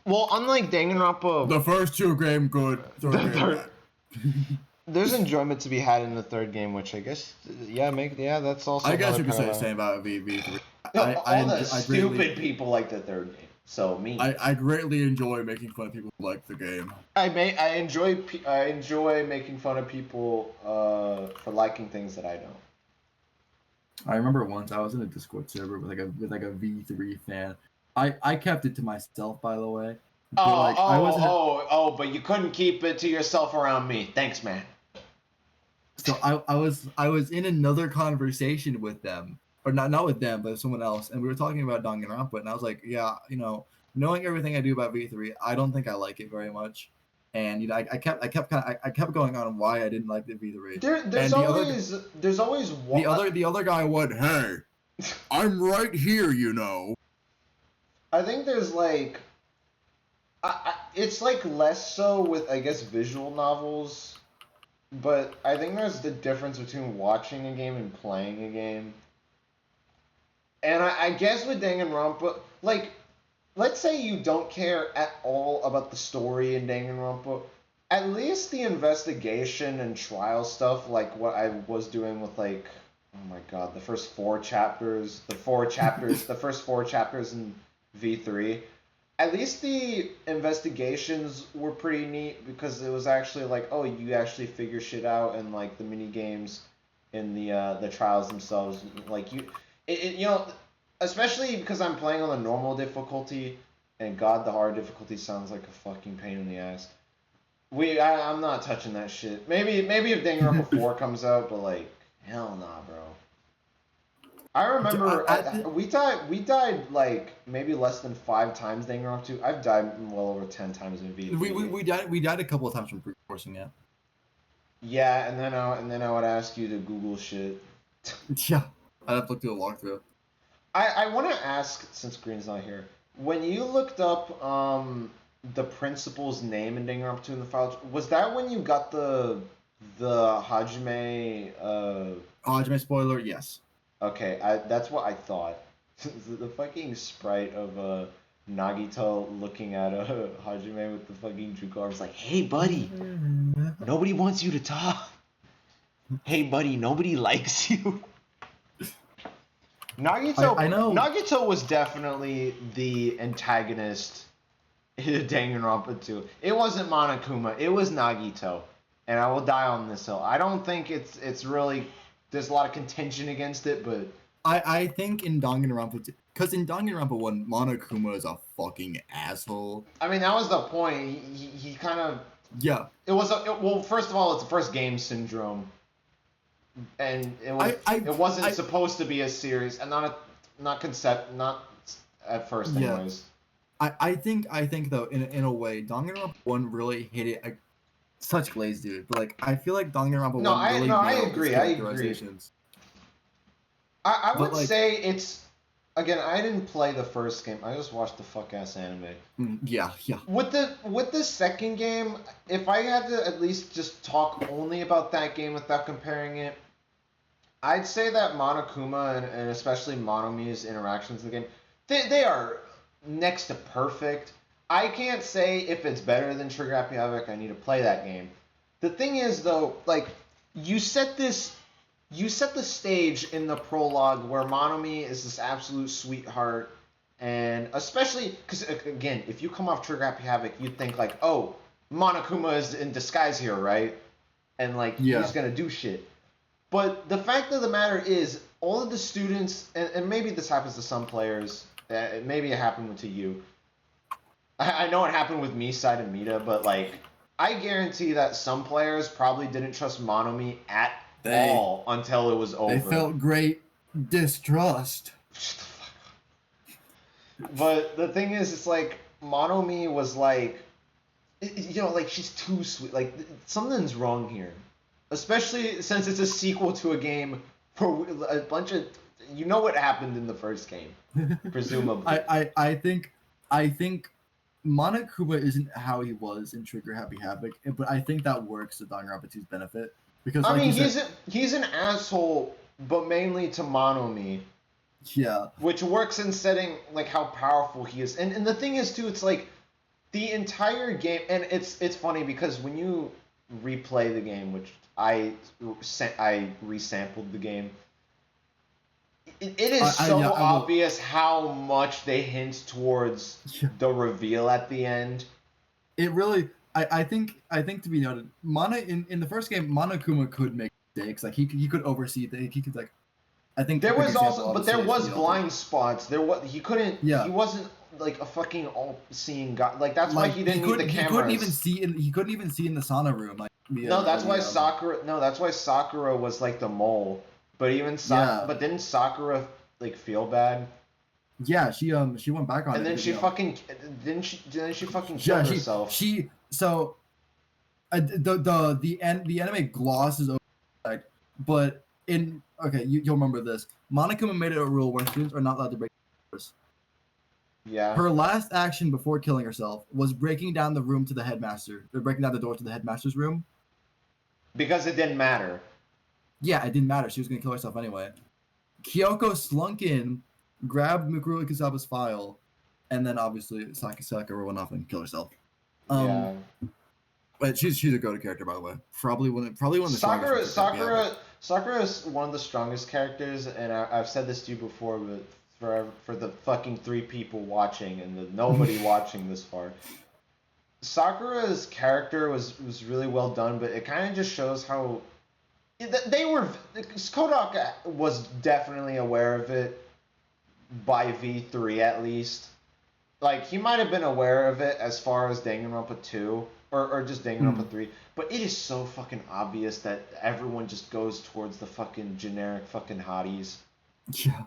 unlike Danganronpa, the first two game good, third game bad. There's enjoyment to be had in the third game, which I guess, that's also. I guess you could say the same about V3. All the stupid people like the third game. So me. I greatly enjoy making fun of people who like the game. I enjoy making fun of people for liking things that I don't. I remember once I was in a Discord server with a V3 fan. I kept it to myself, by the way. But you couldn't keep it to yourself around me. Thanks, man. So I was in another conversation with them, or not with them, but someone else, and we were talking about Danganronpa, and I was like, yeah, knowing everything I do about V3, I don't think I like it very much, and I kept going on why I didn't like the V3. There's always one. The other guy went, hey, I'm right here, I think there's it's less so with, I guess, visual novels, but I think there's the difference between watching a game and playing a game. And I guess with Danganronpa, let's say you don't care at all about the story in Danganronpa, at least the investigation and trial stuff, like what I was doing with oh my god, the first four chapters in V3. At least the investigations were pretty neat, because it was actually you actually figure shit out, and the mini games in the trials themselves, especially because I'm playing on the normal difficulty, and god, the hard difficulty sounds like a fucking pain in the ass. I'm not touching that shit. Maybe if Danganronpa 4 comes out, but hell nah, bro. I remember we died maybe less than 5 times Danganronpa 2. I've died well over 10 times in V3. We died a couple of times from brute forcing it. Yeah, and then I would ask you to Google shit. Yeah, I'd have to look through a walkthrough. I want to ask, since Green's not here, when you looked up the principal's name in Danganronpa 2 in the files, was that when you got the Hajime Hajime spoiler? Yes. Okay, that's what I thought. The fucking sprite of Nagito looking at Hajime with the fucking Juko arms hey buddy, nobody wants you to talk. Hey buddy, nobody likes you. Nagito, I know. Nagito was definitely the antagonist in Danganronpa 2. It wasn't Monokuma, it was Nagito. And I will die on this hill. I don't think it's really... There's a lot of contention against it, but... I think in Danganronpa 2... Because in Danganronpa 1, Monokuma is a fucking asshole. I mean, that was the point. He kind of Yeah. Well, first of all, it's the first game syndrome, and it wasn't supposed to be a series, and not at first, anyways. I think though in a way, Danganronpa 1 really hit it. Such glaze, dude. But like, I feel like Danganronpa 1 really nailed I agree. I would say it's. Again, I didn't play the first game. I just watched the fuck-ass anime. Yeah. With the second game, if I had to at least just talk only about that game without comparing it, I'd say that Monokuma and especially Monomi's interactions in the game, they are next to perfect. I can't say if it's better than Trigger Happy Havoc. I need to play that game. The thing is, though, like, you set the stage in the prologue where Monomi is this absolute sweetheart, and especially because, again, if you come off Trigger Happy Havoc, you'd think like, oh, Monokuma is in disguise here, right? And like, he's gonna do shit. But the fact of the matter is, all of the students, and maybe this happens to some players, maybe it happened to you. I know it happened with me, Side and Mita, but like, I guarantee that some players probably didn't trust Monomi at all until it was over. They felt great distrust. But the thing is, it's like, Monomi was like, like, she's too sweet. Like, something's wrong here. Especially since it's a sequel to a game for a bunch of... You know what happened in the first game, presumably. I think Monokuma isn't how he was in Trigger Happy Havoc, but I think that works to Danganronpa 2's benefit. Because, I mean, he's an asshole, but mainly to Monomi. Yeah. Which works in setting, like, how powerful he is. And the thing is, too, it's like, the entire game... And it's funny, because when you replay the game, which I resampled the game, it is obvious how much they hint towards the reveal at the end. It really... I think to be noted, in the first game, Monokuma could make mistakes. Like, he could oversee things. He could, like... I think there was also... But there was blind spots. He couldn't... Yeah. He wasn't, like, a fucking all-seeing guy. Like, that's why he didn't need the cameras. He couldn't even see in the sauna room. Like, that's why Sakura was, like, the mole. But but didn't Sakura, like, feel bad? Yeah, she went back on it. And then she fucking killed herself. So the anime glosses over that, but you'll remember this. Monokuma made it a rule where students are not allowed to break doors. Yeah. Her last action before killing herself was breaking down the room to the headmaster. Or breaking down the door to the headmaster's room. Because it didn't matter. Yeah, it didn't matter. She was gonna kill herself anyway. Kyoko slunk in, grabbed Mikuru Ikusaba's file, and then obviously Sakura went off and killed herself. Yeah. But she's a go-to character, by the way. Probably one of the strongest. Sakura is one of the strongest characters, and I've said this to you before, but for the fucking 3 people watching and the nobody watching this far, Sakura's character was really well done, but it kind of just shows how Kodak was definitely aware of it by V3 at least. Like, he might have been aware of it as far as Danganronpa 2 or just Danganronpa 3, but it is so fucking obvious that everyone just goes towards the fucking generic fucking hotties. Yeah.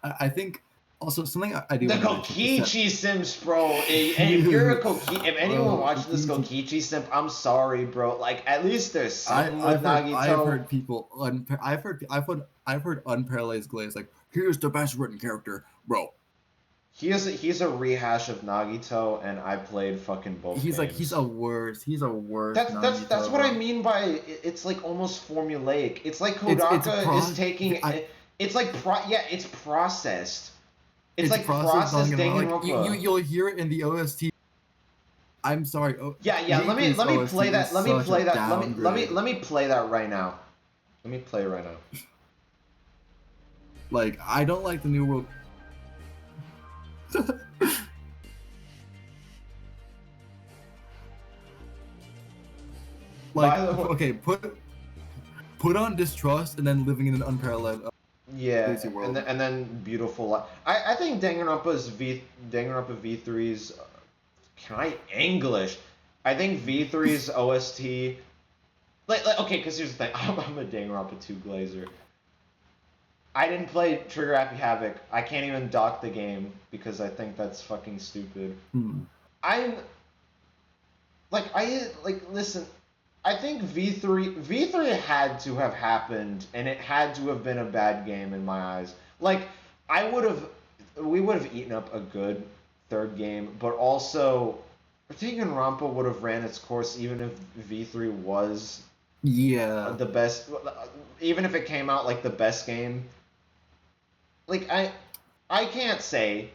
I think also something I do. The Kokichi simps, bro. If you're a Kokichi, if anyone watching this Kokichi simp, I'm sorry, bro. Like, at least there's something with Nagito. I've heard people. I've heard unparalleled glaze. Like, here's the best written character, bro. He's a rehash of Nagito, and I played fucking both. He's games. He's a worse. That's what I mean by it's like almost formulaic. It's like Kodaka is taking. It's like it's processed. It's like processed Danganronpa. Like, you'll hear it in the OST. I'm sorry. Yeah. Let me play that. Let me play that. Let me play that right now. Let me play it right now. Like, I don't like the New World. Like, okay, put on Distrust and then living in an unparalleled world. And then Beautiful Life. I think Danganronpa V3's can I English? I think V3's OST, okay, because here's the thing, I'm a Danganronpa 2 glazer. I didn't play Trigger Happy Havoc. I can't even dock the game because I think that's fucking stupid. Listen, I think V3 had to have happened, and it had to have been a bad game in my eyes. Like, we would have eaten up a good third game, but also Danganronpa would have ran its course even if V3 was the best, even if it came out like the best game. Like, I can't say,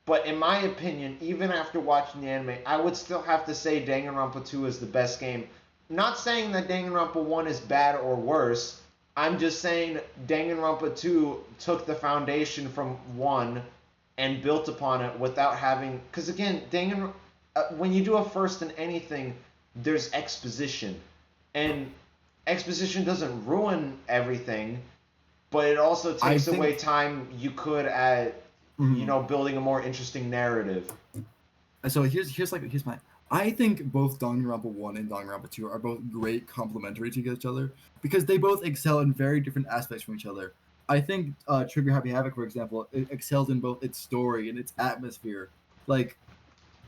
but in my opinion, even after watching the anime, I would still have to say Danganronpa 2 is the best game. Not saying that Danganronpa 1 is bad or worse. I'm just saying Danganronpa 2 took the foundation from 1 and built upon it without having... Because again, when you do a first in anything, there's exposition. And exposition doesn't ruin everything, but it also takes away time you could at, building a more interesting narrative. So here's my... I think both Danganronpa 1 and Danganronpa 2 are both great complementary to each other because they both excel in very different aspects from each other. I think Trigger Happy Havoc, for example, it excels in both its story and its atmosphere. Like,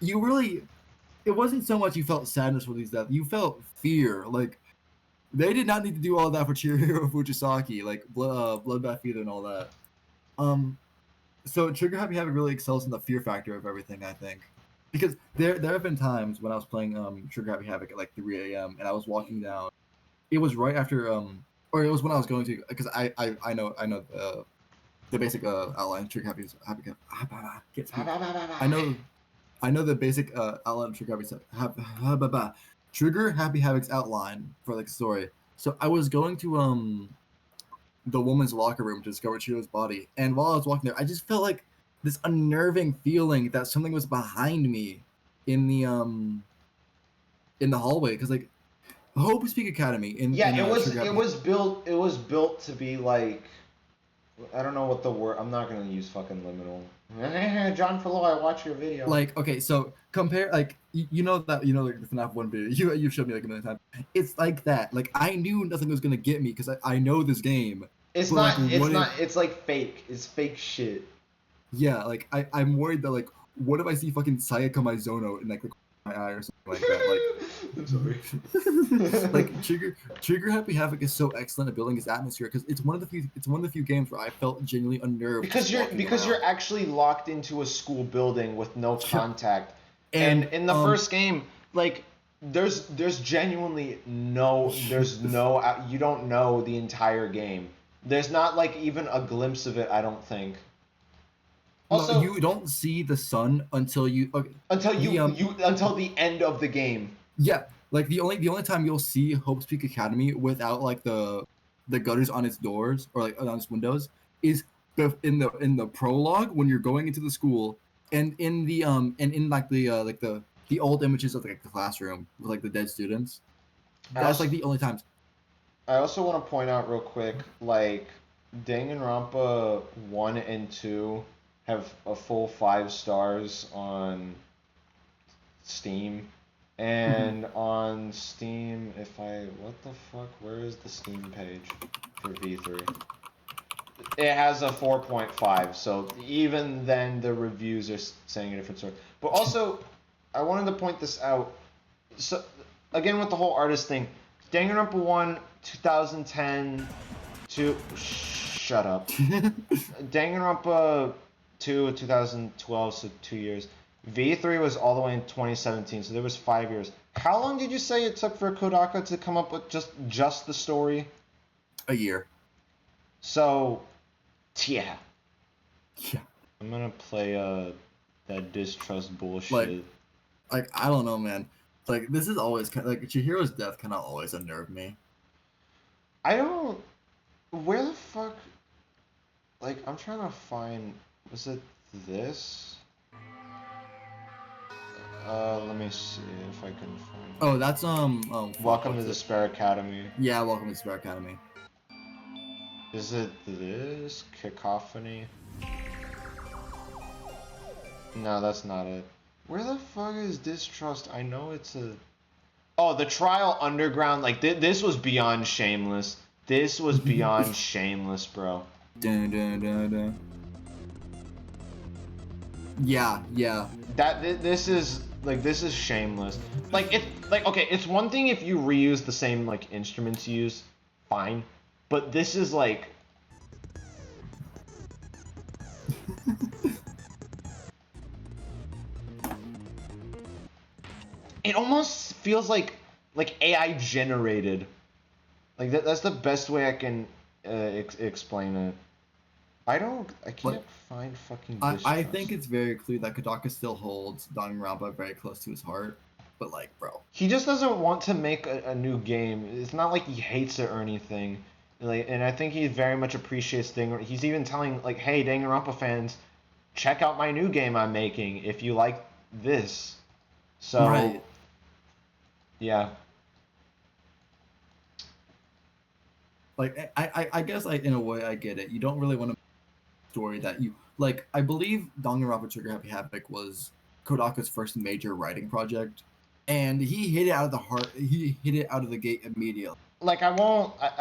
it wasn't so much you felt sadness for these deaths, you felt fear. Like, they did not need to do all that for Chihiro Fujisaki, like Bloodbath Fever and all that. So Trigger Happy Havoc really excels in the fear factor of everything, I think. Because there have been times when I was playing Trigger Happy Havoc at like 3 a.m. and I was walking down. It was right after or it was when I was going to, because I know the basic outline. Trigger Happy I know the basic outline of Trigger Happy Havoc's outline for like story. So I was going to the woman's locker room to discover Chihiro's body, and while I was walking there, I just felt like this unnerving feeling that something was behind me in the hallway, because like Hope Speak Academy it was built to be like, I don't know what the word, I'm not gonna use fucking liminal. John Filo, I watch your video. Like, okay, so compare, like, like the FNAF 1 video you've showed me like a million times. It's like that. Like, I knew nothing was gonna get me because I know this game. It's like fake. It's fake shit. Yeah, like I'm worried that like, what if I see fucking Sayaka Maizono in like the corner of my eye or something like that? Like, I'm sorry. Like Trigger Happy Havoc is so excellent at building its atmosphere because it's one of the few games where I felt genuinely unnerved. Because you're actually locked into a school building with no contact, and in the first game, like there's genuinely no you don't know the entire game. There's not like even a glimpse of it, I don't think. Also, you don't see the sun until until the end of the game. Yeah, like the only time you'll see Hope's Peak Academy without like the gutters on its doors or like on its windows is in the prologue when you're going into the school, and in the the old images of like the classroom with like the dead students. That's like the only times. I also want to point out real quick, like Danganronpa 1 and 2 have a full 5 stars on Steam. And on Steam, what the fuck, where is the Steam page for V3? It has a 4.5, so even then the reviews are saying a different story. But also, I wanted to point this out. So, again with the whole artist thing, Danganronpa 1, 2010 to... Shut up. Danganronpa 2, 2012, so 2 years. V3 was all the way in 2017, so there was 5 years. How long did you say it took for Kodaka to come up with just the story? A year. So, yeah. Yeah. I'm gonna play that distrust bullshit. Like I don't know, man. Like this is always kind of, like Chihiro's death kind of always unnerved me. I don't. Where the fuck? Like I'm trying to find. Was it this? Let me see if I can find. Oh, that's Welcome to Despair Academy. Yeah, Welcome to Despair Academy. Is it this Cacophony? No, that's not it. Where the fuck is Distrust? I know it's a Oh, the Trial Underground, like this was beyond shameless. This was beyond shameless, bro. Dun, dun, dun, dun. Yeah. This is shameless. Like it's one thing if you reuse the same like instruments you use, fine. But this is like it almost feels like AI generated. Like that's the best way I can explain it. I can't find fucking Distrust. I think it's very clear that Kodaka still holds Danganronpa very close to his heart. But like, bro, he just doesn't want to make a new game. It's not like he hates it or anything. Like, and I think he very much appreciates Danganronpa. He's even telling like, hey, Danganronpa fans, check out my new game I'm making if you like this. So, right. Yeah. Like I guess like in a way I get it. You don't really want to story that you like. I believe Danganronpa Trigger Happy Havoc was Kodaka's first major writing project, and he hit it out of the heart. He hit it out of the gate immediately. Like I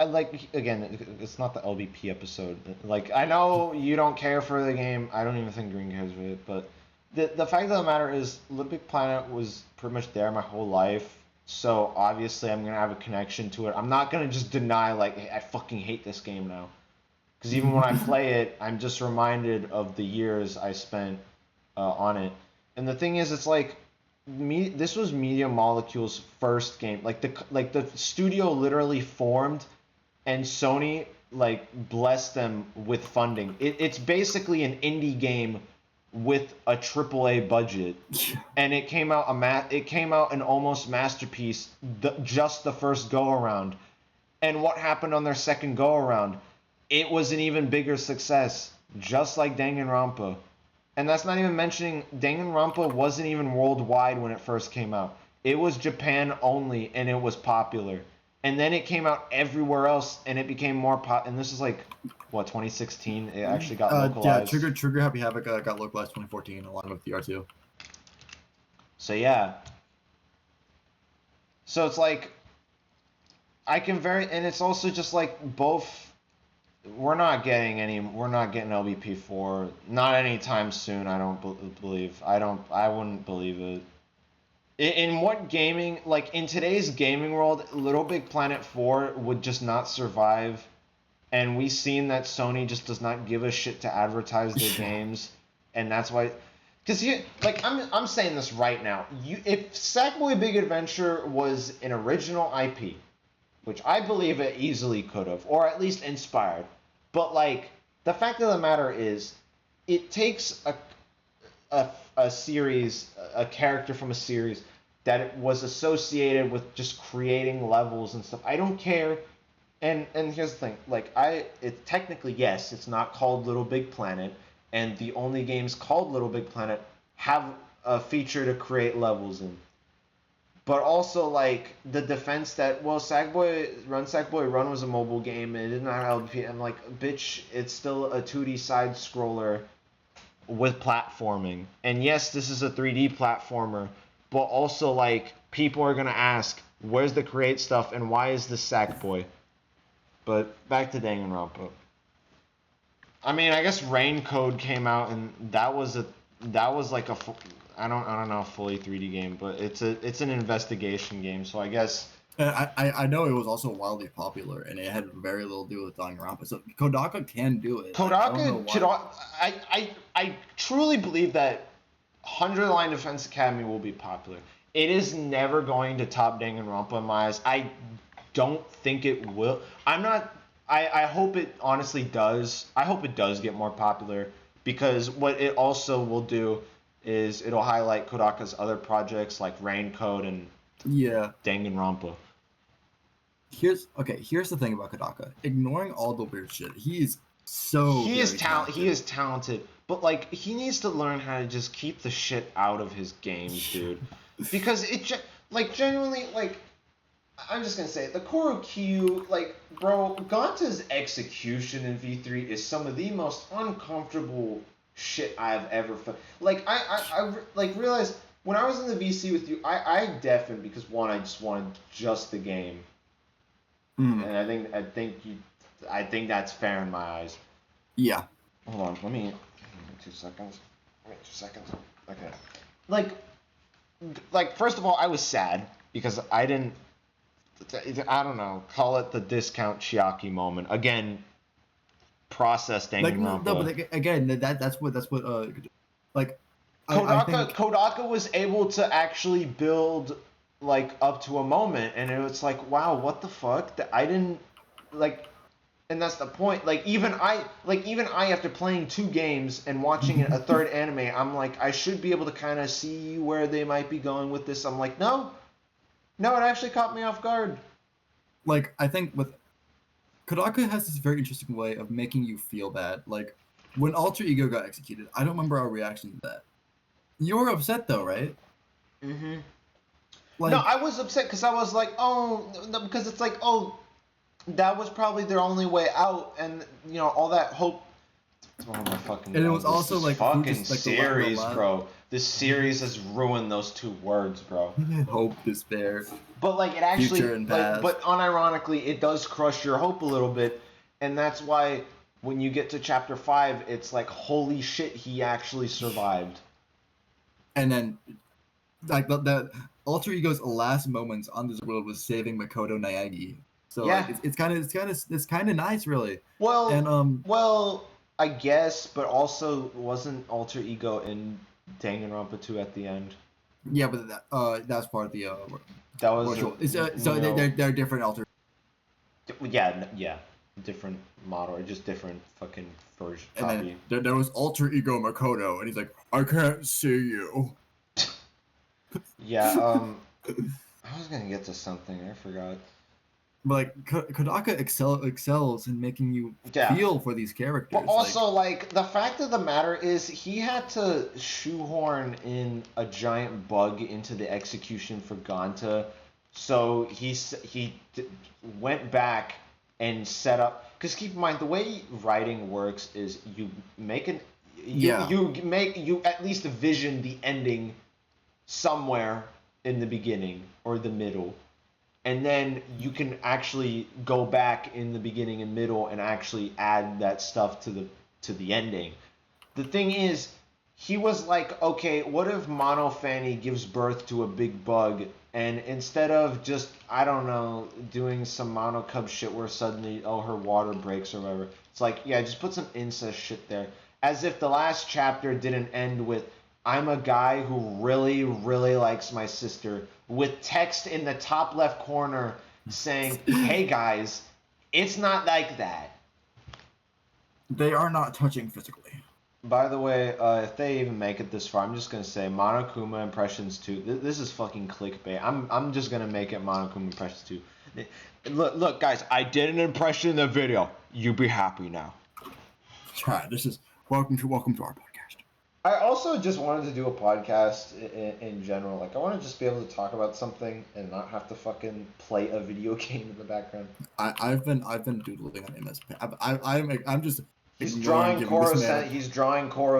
like again. It's not the LBP episode. Like I know you don't care for the game. I don't even think Green cares for it. But the fact of the matter is, Little Big Planet was pretty much there my whole life. So obviously I'm gonna have a connection to it. I'm not gonna just deny like, hey, I fucking hate this game now. Because even when I play it, I'm just reminded of the years I spent on it. And the thing is, it's like this was Media Molecule's first game. Like the studio literally formed, and Sony like blessed them with funding. It's basically an indie game with a AAA budget, and it came out an almost masterpiece just the first go around. And what happened on their second go around? It was an even bigger success, just like Danganronpa. And that's not even mentioning Danganronpa wasn't even worldwide when it first came out. It was Japan only, and it was popular. And then it came out everywhere else, and it became more and this is like, what, 2016? It actually got localized. Yeah, Trigger Happy Havoc got localized 2014 along with DR2. So yeah. So it's like, and it's also just like both. We're not getting LBP4, not anytime soon. I don't believe. I wouldn't believe it. In what gaming, like in today's gaming world, Little Big Planet 4 would just not survive, and we've seen that Sony just does not give a shit to advertise their games, and that's why. Because I'm saying this right now. If Sackboy Big Adventure was an original IP, which I believe it easily could have, or at least inspired. But like the fact of the matter is, it takes a series, a character from a series that it was associated with just creating levels and stuff. I don't care. And here's the thing, like it technically, yes, it's not called Little Big Planet, and the only games called Little Big Planet have a feature to create levels in. But also, like, the defense that, well, Sackboy Run was a mobile game, and it didn't have LP. I'm like, bitch, it's still a 2D side-scroller with platforming. And yes, this is a 3D platformer, but also, like, people are going to ask, where's the create stuff, and why is this Sackboy? But back to Danganronpa. I mean, I guess Rain Code came out, and that was like a... I don't know, a fully 3D game, but it's an investigation game, so I guess. I know it was also wildly popular, and it had very little to do with Danganronpa. So Kodaka can do it. I truly believe that 100 Line Defense Academy will be popular. It is never going to top Danganronpa in my eyes. I don't think it will. I hope it honestly does. I hope it does get more popular, because what it also will do is it'll highlight Kodaka's other projects like Rain Code and Danganronpa. Here's the thing about Kodaka. Ignoring all the weird shit, he is talented, but like he needs to learn how to just keep the shit out of his games, dude. Because genuinely, like, I'm just gonna say it, the Korokyu, like, bro, Ganta's execution in V3 is some of the most uncomfortable shit I've ever felt. Like I realized when I was in the VC with you, I definitely, because one, I just wanted just the game, and I think that's fair in my eyes. Yeah. Hold on, let me 2 seconds. Wait 2 seconds. Okay. Like first of all, I was sad because I don't know, call it the discount Chiaki moment again. Process Danganronpa. No, but again, that's what like. Kodaka was able to actually build like up to a moment, and it was like, wow, what the fuck? I didn't like, and that's the point. Like even I after playing 2 games and watching a third anime, I'm like, I should be able to kind of see where they might be going with this. I'm like, no, it actually caught me off guard. Like I think with Kodaka has this very interesting way of making you feel bad. Like when Alter Ego got executed, I don't remember our reaction to that. You were upset though, right? Mm-hmm. Like, no, I was upset because I was like, oh, no, because it's like, oh, that was probably their only way out, and you know all that hope. Oh my fucking! And it was also like fucking series, bro. This series has ruined those 2 words, bro. Hope, despair. But like it actually, but unironically, it does crush your hope a little bit, and that's why when you get to chapter 5, it's like, holy shit, he actually survived. And then, like the Alter Ego's last moments on this world was saving Makoto Naegi. So yeah, like, it's kind of nice, really. Well, and well, I guess, but also wasn't Alter Ego in Danganronpa 2 at the end? Yeah, but that's part of the that was so they're different alter. Yeah, different model, or just different fucking version. And then there was Alter Ego Makoto, and he's like, I can't see you. Yeah, I was gonna get to something, I forgot. But like Kodaka excels in making you feel for these characters. But also, like the fact of the matter is, he had to shoehorn in a giant bug into the execution for Ganta, so he went back and set up. Because keep in mind, the way writing works is you at least vision the ending somewhere in the beginning or the middle. And then you can actually go back in the beginning and middle and actually add that stuff to the ending. The thing is, he was like, okay, what if Mono Fanny gives birth to a big bug, and instead of just, I don't know, doing some Mono Cub shit where suddenly, her water breaks or whatever, it's like, yeah, just put some incest shit there. As if the last chapter didn't end with, I'm a guy who really, really likes my sister, with text in the top left corner saying, hey guys, it's not like that. They are not touching physically. By the way, if they even make it this far, I'm just gonna say Monokuma Impressions 2. This is fucking clickbait. I'm just gonna make it Monokuma Impressions 2. Look, guys, I did an impression in the video. You be happy now. Chat, this is welcome to our podcast. I also just wanted to do a podcast in general. Like, I want to just be able to talk about something and not have to fucking play a video game in the background. I've been doodling on MS Paint. I'm just. He's drawing Koro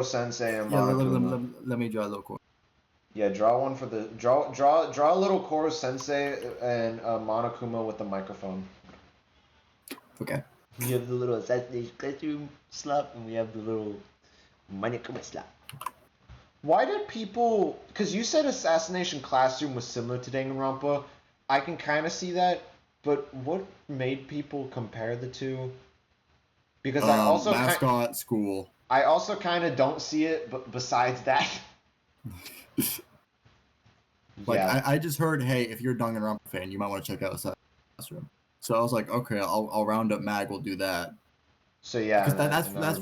Sensei and Monokuma. Let me draw a little Koro. Yeah, draw one for the draw a little Koro Sensei and Monokuma with the microphone. Okay. We have the little Assassination Classroom slap, and we have the little Monokuma slap. Why did people... Because you said Assassination Classroom was similar to Danganronpa. I can kind of see that, but what made people compare the two? Because I also... Mascot, school. I also kind of don't see it, but besides that... Like, yeah. I just heard, hey, if you're a Danganronpa fan, you might want to check out Assassination Classroom. So I was like, okay, I'll round up Mag, we'll do that. So yeah, because that's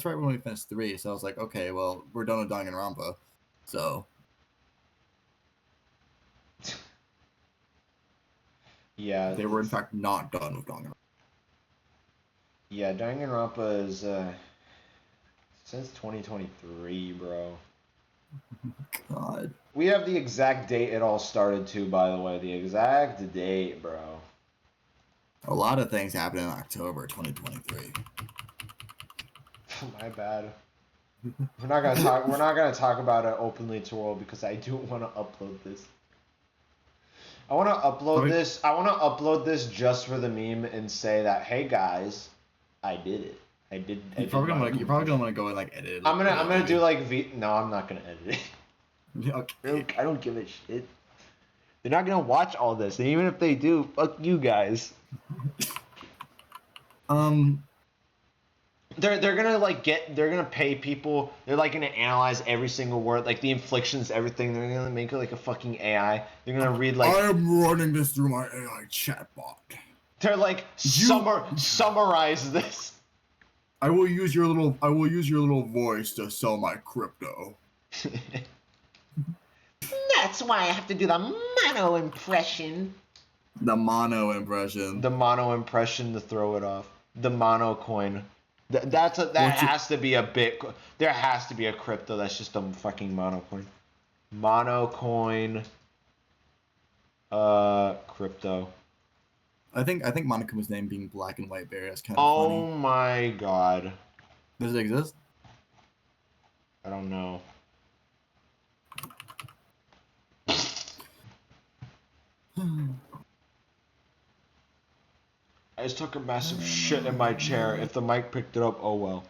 right when we finished 3. So I was like, okay, well, we're done with Danganronpa, so. Yeah. They were in fact not done with Danganronpa. Yeah, Danganronpa is since 2023, bro. God. We have the exact date it all started too, by the way. The exact date, bro. A lot of things happened in October 2023. My bad. We're not gonna talk about it openly to the world because I do want to upload this. I want to upload this just for the meme and say that, hey guys, I did it. You're probably gonna want to go and like edit it. I'm gonna do like No, I'm not gonna edit it. Okay. I don't give a shit. They're not gonna watch all this, and even if they do, fuck you guys. They're gonna pay people. They're like gonna analyze every single word, like the inflections, everything. They're gonna make it like a fucking AI. They're gonna read like. I am running this through my AI chatbot. They're like summarize this. I will use your little voice to sell my crypto. That's why I have to do the mono impression. The mono impression. The mono impression to throw it off. The mono coin. That has to be a bit. There has to be a crypto that's just a fucking mono coin. Mono coin. Crypto. I think Monokuma's name being Black and White Bear is kind of funny. Oh my god. Does it exist? I don't know. I just took a massive shit in my chair. If the mic picked it up, oh well.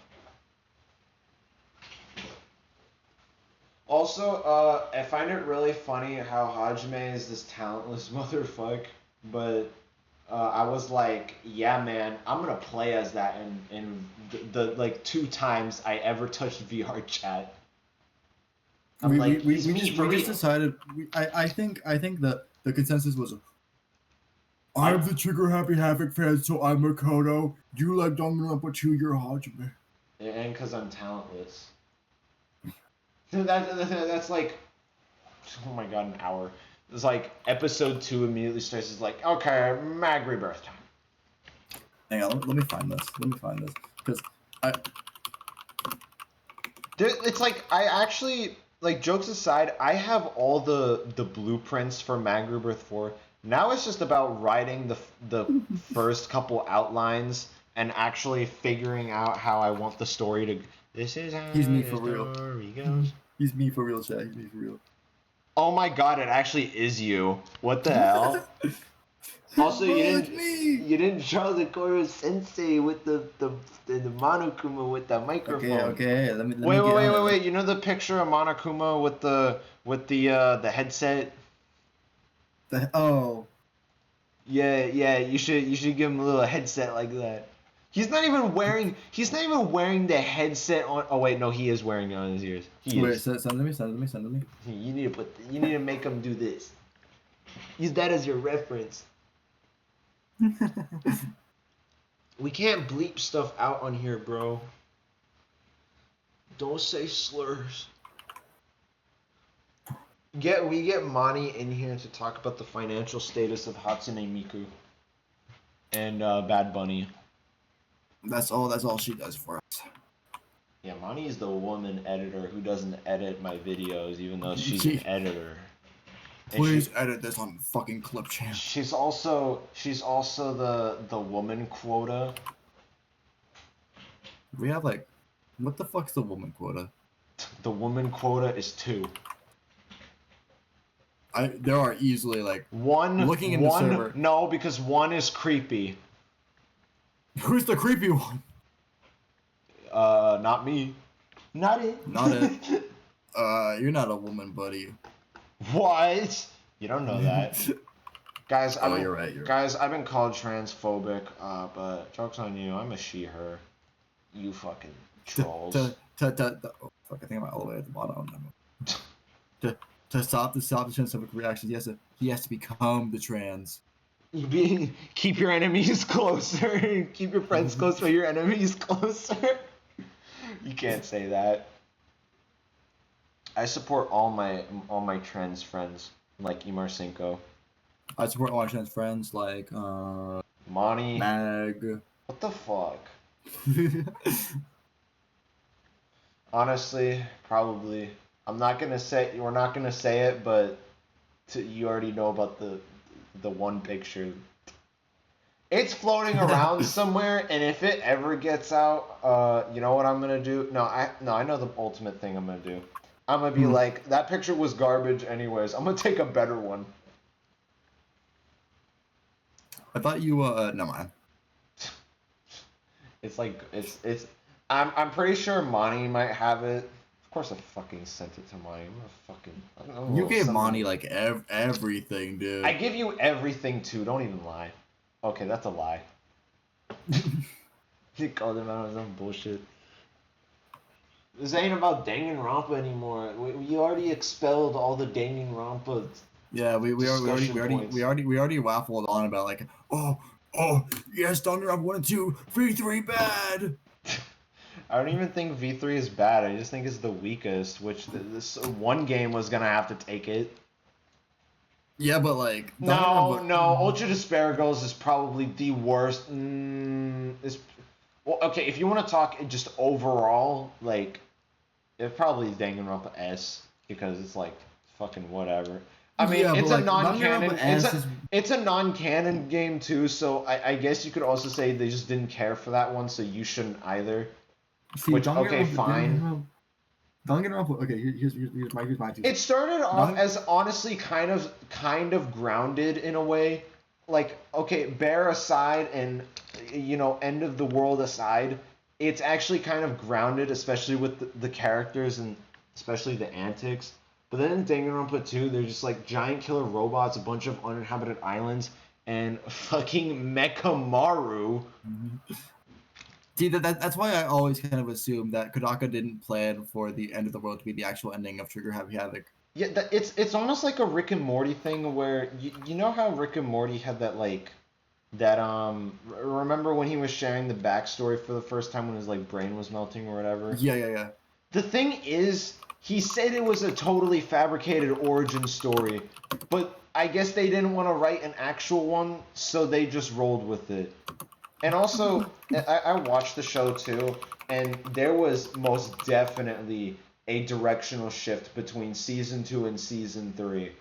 Also, I find it really funny how Hajime is this talentless motherfucker, but I was like, yeah, man, I'm gonna play as that in the like 2 times I ever touched VR chat. We just decided. I think the consensus was. I'm the Trigger Happy Havoc fan, so I'm Makoto. You like Danganronpa 2, you're Hajime. And because I'm talentless. That's like, oh my god, an hour. It's like episode 2 immediately starts. It's like, okay, Mag rebirth time. Hang on, let me find this. Because it's like, I actually, like, jokes aside, I have all the blueprints for Mag rebirth 4. Now it's just about writing the first couple outlines and actually figuring out how I want the story to. This is how he's me the for real. Story goes. He's me for real, chat. He's me for real. Oh my god! It actually is you. What the hell? Also, you didn't draw the Goro Sensei with the Monokuma with the microphone. Okay. Let me wait. You know the picture of Monokuma with the headset. Oh. Yeah. You should give him a little headset like that. He's not even wearing the headset on. Oh wait, no, he is wearing it on his ears. Wait, send it to me. You need to make him do this. Use that as your reference. We can't bleep stuff out on here, bro. Don't say slurs. We get Mani in here to talk about the financial status of Hatsune Miku and Bad Bunny. That's all she does for us. Yeah, Mani is the woman editor who doesn't edit my videos, even though she's an editor. Please edit this on fucking Clip Champ. She's also the woman quota. We have like, what the fuck's the woman quota? The woman quota is 2. There are easily like one. Looking in the server. No, because 1 is creepy. Who's the creepy one? Not me. Not it. You're not a woman, buddy. What? You don't know that. Guys, you're right. Guys, I've been called transphobic, but joke's on you. I'm a she/her. You fucking trolls. Oh, fuck, I think I'm all the way at the bottom. To stop the transphobic reactions, he has to become the trans. Keep your enemies closer. Keep your friends close, but your enemies closer. You can't say that. I support all my trans friends, like Imarsenko. I support all my trans friends, like Monty. Mag. What the fuck? Honestly, probably. We're not gonna say it, but you already know about the one picture. It's floating around somewhere, and if it ever gets out, you know what I'm gonna do? No, I know the ultimate thing I'm gonna do. I'm gonna be like, that picture was garbage anyways. I'm gonna take a better one. I thought you no mind. It's like I'm pretty sure Monty might have it. Of course I fucking sent it to Monty. I don't know, You gave Monty like everything, dude. I give you everything too, don't even lie. Okay, that's a lie. You called him out on some bullshit. This ain't about Danganronpa anymore. We already expelled all the Danganronpa. Yeah, we already waffled on about like, oh yes, Danganronpa 1 and 2, V3 bad. I don't even think V3 is bad. I just think it's the weakest, which this one game was gonna have to take it. Yeah, but like no, Ultra Despair Girls is probably the worst. Well, okay, if you want to talk just overall, like, it probably is Danganronpa S because it's like fucking whatever. I mean, it's a non-canon. It's a non-canon game too, so I guess you could also say they just didn't care for that one, so you shouldn't either. See, okay, fine. Danganronpa. Okay, here's my two. It started off as honestly kind of grounded in a way. Like, okay, Bear aside and end of the world aside, it's actually kind of grounded, especially with the characters and especially the antics. But then in Danganronpa 2, they're just like giant killer robots, a bunch of uninhabited islands, and fucking Mechamaru. Mm-hmm. See, that's why I always kind of assumed that Kodaka didn't plan for the end of the world to be the actual ending of Trigger Happy Havoc. Yeah, it's almost like a Rick and Morty thing where you know how Rick and Morty had that remember when he was sharing the backstory for the first time when his like brain was melting or whatever? Yeah. The thing is, he said it was a totally fabricated origin story, but I guess they didn't want to write an actual one, so they just rolled with it. And also, I watched the show too, and there was most definitely a directional shift between season 2 and season 3.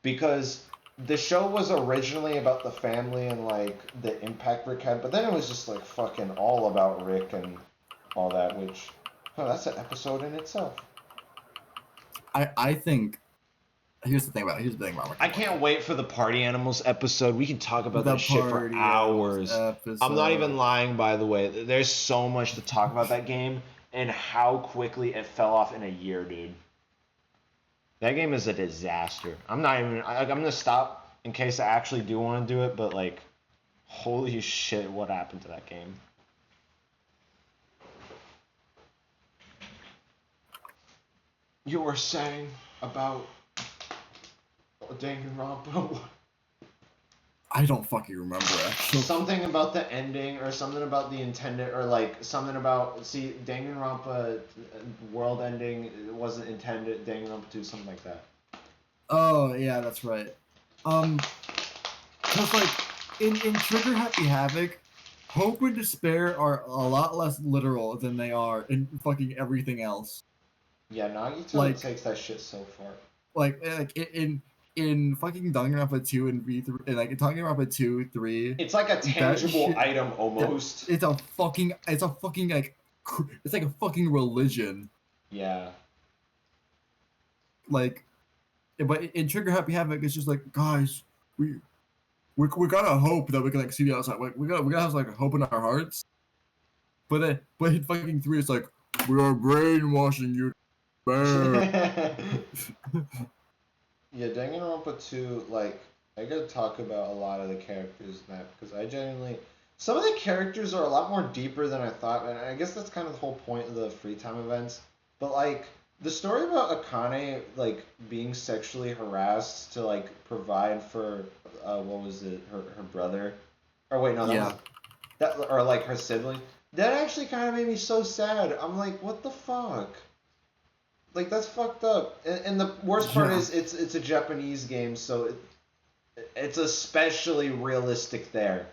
Because the show was originally about the family and like the impact Rick had, but then it was just like fucking all about Rick and all that, which, that's an episode in itself. I think here's the thing about I can't wait for the Party Animals episode. We can talk about that shit for hours. I'm not even lying, by the way. There's so much to talk about that game and how quickly it fell off in a year, dude. That game is a disaster. I'm gonna stop in case I actually do want to do it, but like, holy shit, what happened to that game? You were saying about Danganronpa. I don't fucking remember actually. Something about the ending, or something about the intended, or like something about Danganronpa world ending. It wasn't intended. Danganronpa 2, something like that. Oh yeah, that's right. Cause like in Trigger Happy Havoc, hope and despair are a lot less literal than they are in fucking everything else. Yeah, Nagito takes that shit so far. Like in fucking Danganronpa 2 and V3, and like in Danganronpa 2, 3. It's like a tangible item almost. It's a fucking like, it's like a fucking religion. Yeah. Like, but in Trigger Happy Havoc, it's just like, guys, we gotta hope that we can like see the outside. Like we gotta have like hope in our hearts. But in fucking 3, it's like, we are brainwashing you. Yeah, Danganronpa 2, like, I gotta talk about a lot of the characters in that, because I genuinely... Some of the characters are a lot more deeper than I thought, and I guess that's kind of the whole point of the free time events. But, like, the story about Akane, like, being sexually harassed to, like, provide for, what was it, her brother? Or wait, no, or, like, her sibling. That actually kind of made me so sad. I'm like, what the fuck? Like, that's fucked up. And the worst part is it's a Japanese game, so it's especially realistic there.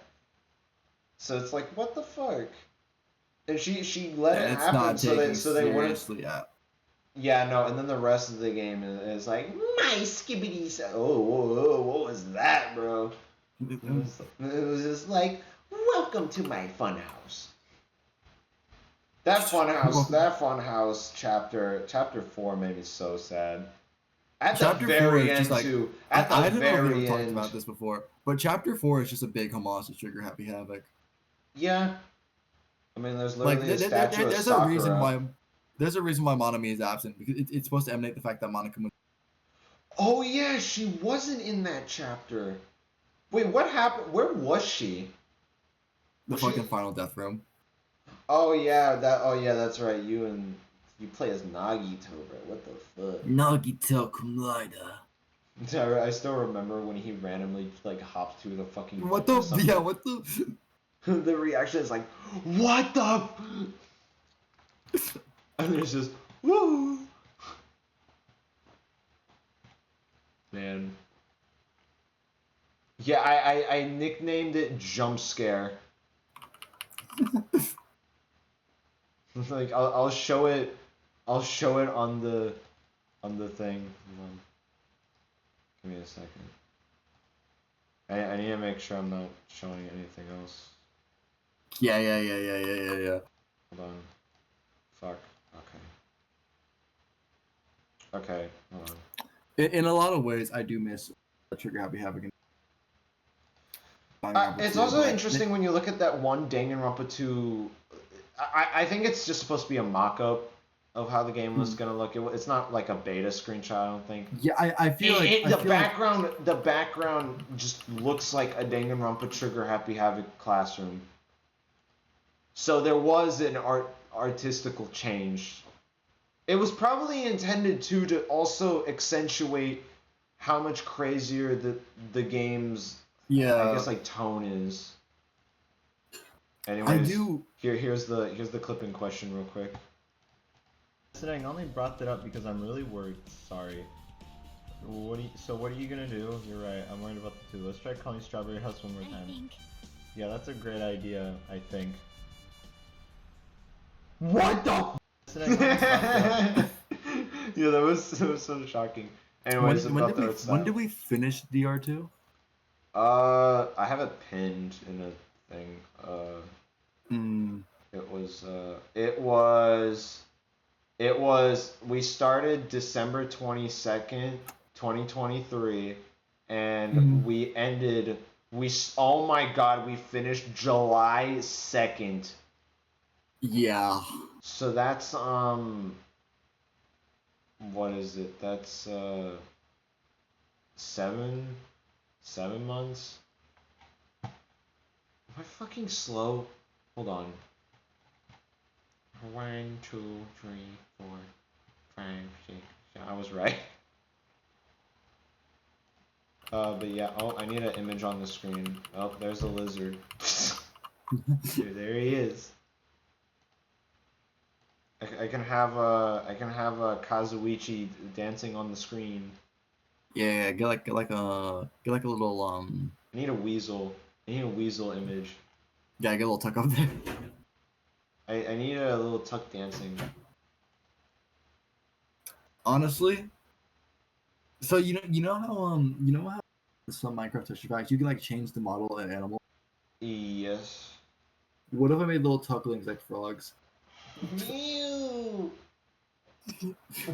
So it's like, what the fuck? And she let it happen so they wouldn't... Yeah, no, and then the rest of the game is like, my skibbity... Oh, whoa, what was that, bro? It was just like, welcome to my funhouse. That funhouse chapter 4 made me so sad. At the very end, too. At the very end. Talked about this before, but chapter 4 is just a big homage to Trigger Happy Havoc. Yeah. I mean, there's literally a statue of Sakura. There's a reason why Monami is absent, because it's supposed to emanate the fact that Monokuma. Oh yeah, she wasn't in that chapter. Wait, what happened? Where was she? The fucking final death room. Oh yeah, that's right. You play as Nagito, bro. What the fuck? Nagito Kumlaida. I still remember when he randomly like hops through the fucking. What the? Yeah, what the? The reaction is like, what the? And there's just woo. Man. Yeah, I nicknamed it Jump Scare. Like I'll show it on the thing. Hold on. Give me a second. I need to make sure I'm not showing anything else. Yeah. Hold on. Fuck. Okay, hold on. In a lot of ways, I do miss Trigger Happy Havoc. It's also interesting when you look at that one Danganronpa 2. I think it's just supposed to be a mock-up of how the game was gonna look. It's not like a beta screenshot, I don't think. Yeah, I feel the background just looks like a Danganronpa Trigger Happy Havoc classroom. So there was an artistical change. It was probably intended to also accentuate how much crazier the game's I guess like tone is. Anyways, here's the clip in question real quick. I only brought that up because I'm really worried. Sorry. What are you gonna do? You're right. I'm worried about the 2. Let's try calling Strawberry House one more time. Yeah, that's a great idea. I think. What the? Yeah, that was so shocking. Anyways, when did we finish DR2? I have it pinned in a thing. It was. We started December 22nd, 2023, and we ended. Oh my god, we finished July 2nd. Yeah. So that's what is it? That's 7 months. Am I fucking slow? Hold on. 1, 2, 3, 4, 5, 6. I was right. But yeah. Oh, I need an image on the screen. Oh, there's a lizard. There he is. I can have a Kazuichi dancing on the screen. Yeah, get like a little I need a weasel. I need a weasel image. Yeah, get a little tuck up there. I need a little tuck dancing. Honestly, so you know how some Minecraft texture packs you can like change the model and animal. Yes. What if I made little tucklings like frogs? Ew.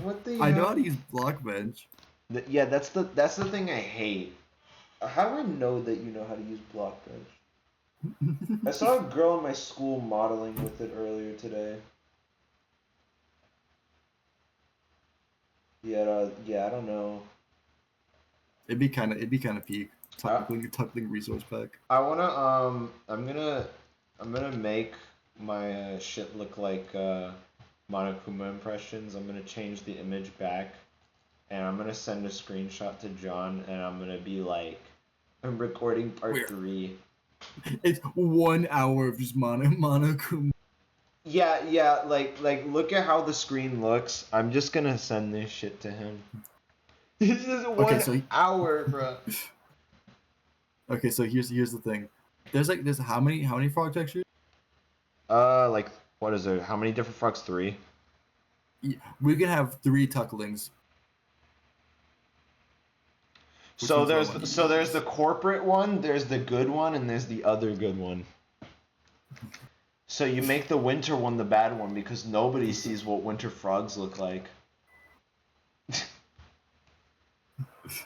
What the? I know how to use Blockbench. Yeah, that's the thing I hate. How do I know that you know how to use Blockbench? I saw a girl in my school modeling with it earlier today. Yeah, I don't know. It'd be kind of peak. Tuckling resource pack. I wanna I'm gonna make my shit look like Monokuma impressions. I'm gonna change the image back, and I'm gonna send a screenshot to John, and I'm gonna be like, I'm recording part 3. It's 1 hour of just Monokuma. Yeah, like look at how the screen looks. I'm just gonna send this shit to him. This is 1 hour, bro. Okay, so here's the thing. There's how many frog textures? Like what is there? How many different frogs? 3. Yeah, we can have 3 tucklings. So there's the corporate one, there's the good one, and there's the other good one. So you make the winter one the bad one because nobody sees what winter frogs look like.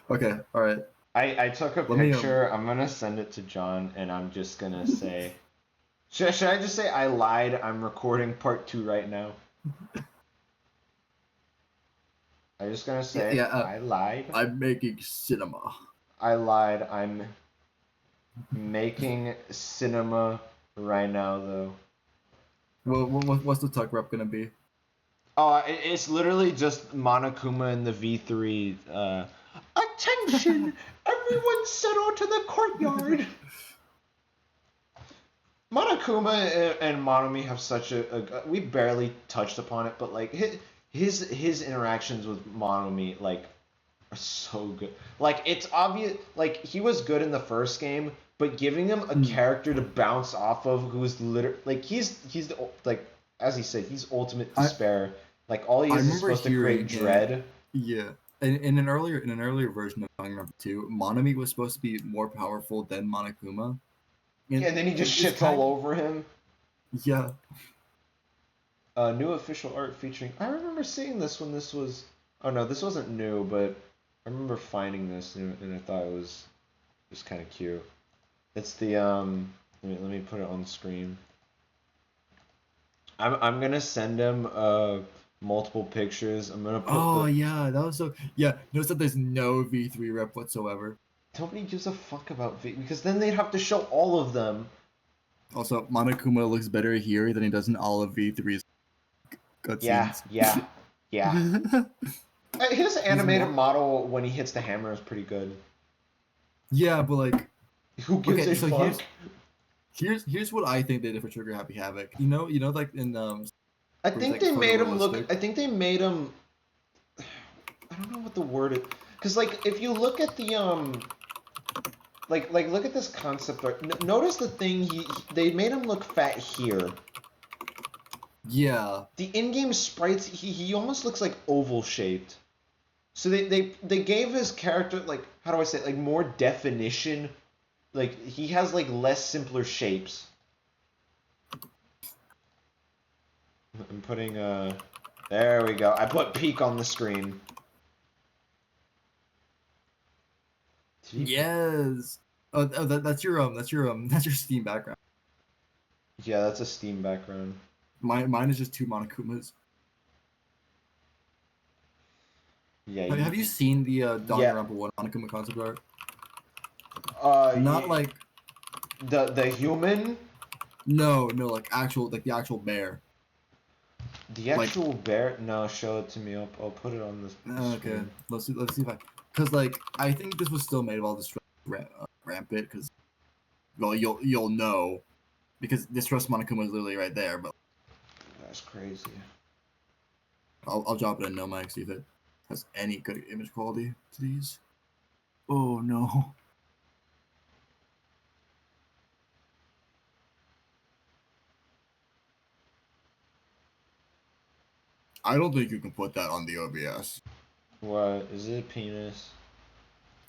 Okay, all right. I took a picture. I'm gonna send it to John, and I'm just gonna say, should I just say I lied? I'm recording part 2 right now. I'm just gonna say I lied. I'm making cinema. I lied. I'm making cinema right now, though. What's the tuck rep gonna be? Oh, it's literally just Monokuma and the V3. Attention! Everyone settle to the courtyard! Monokuma and Monomi have such a we barely touched upon it, but like his interactions with Monomi like are so good. Like it's obvious, like he was good in the first game, but giving him a character to bounce off of who's literally like he's the, like as he said, he's ultimate despair. Like all he is supposed to create dread. Yeah. In an earlier version of Danganronpa 2, Monomi was supposed to be more powerful than Monokuma. And then he just shits all over him. Yeah. New official art featuring. I remember seeing this when this was. Oh no, this wasn't new, but I remember finding this and I thought it was just kind of cute. It's the Let me put it on the screen. I'm gonna send him multiple pictures. I'm gonna put yeah, that was so notice that there's no V3 rep whatsoever. Nobody gives a fuck about V because then they'd have to show all of them. Also, Monokuma looks better here than he does in all of V3's cutscenes. Yeah. His animated model when he hits the hammer is pretty good. Yeah, but like who gives a fuck? Here's what I think they did for Trigger Happy Havoc. You know, like in I think they made him look. I think they made him. I don't know what the word is, because like if you look at the like look at this concept art. Notice the thing they made him look fat here. Yeah. The in-game sprites he almost looks like oval shaped. So they gave his character like how do I say it? Like more definition. Like he has like less simpler shapes. I'm putting there we go. I put peak on the screen. Yes. Oh, that's your Steam background. Yeah, that's a Steam background. Mine is just 2 Monokumas. Yeah. Have you seen the Danganronpa 1 Monokuma concept art? Not like the human. No, like the actual bear. The actual bear? No, show it to me. I'll put it on this. Okay, screen. let's see if because like I think this was still made while this rampant because well you'll know because Distress Monokuma is literally right there, but that's crazy. I'll drop it in no mic see if it has any good image quality to these. Oh no. I don't think you can put that on the OBS. What? Is it a penis?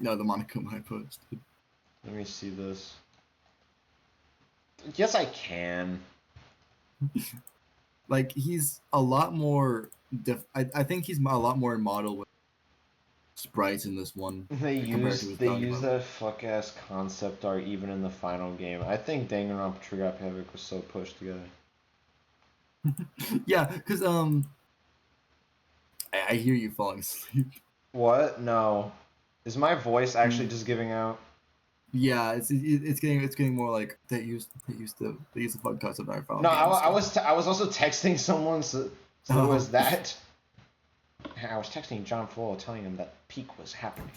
No, the Monokuma I posted. Let me see this. Yes, I can. Like, he's a lot more... I think he's a lot more in model with sprites in this one. They use that fuck-ass concept art even in the final game. I think Danganronpa Trigger Happy Havoc was so pushed together. Yeah, because, I hear you falling asleep. What? No. Is my voice actually just giving out? Yeah, it's getting more like they used the fuck cuts of our phone. No, I was also texting someone, so who was that? I was texting John Flow telling him that peak was happening.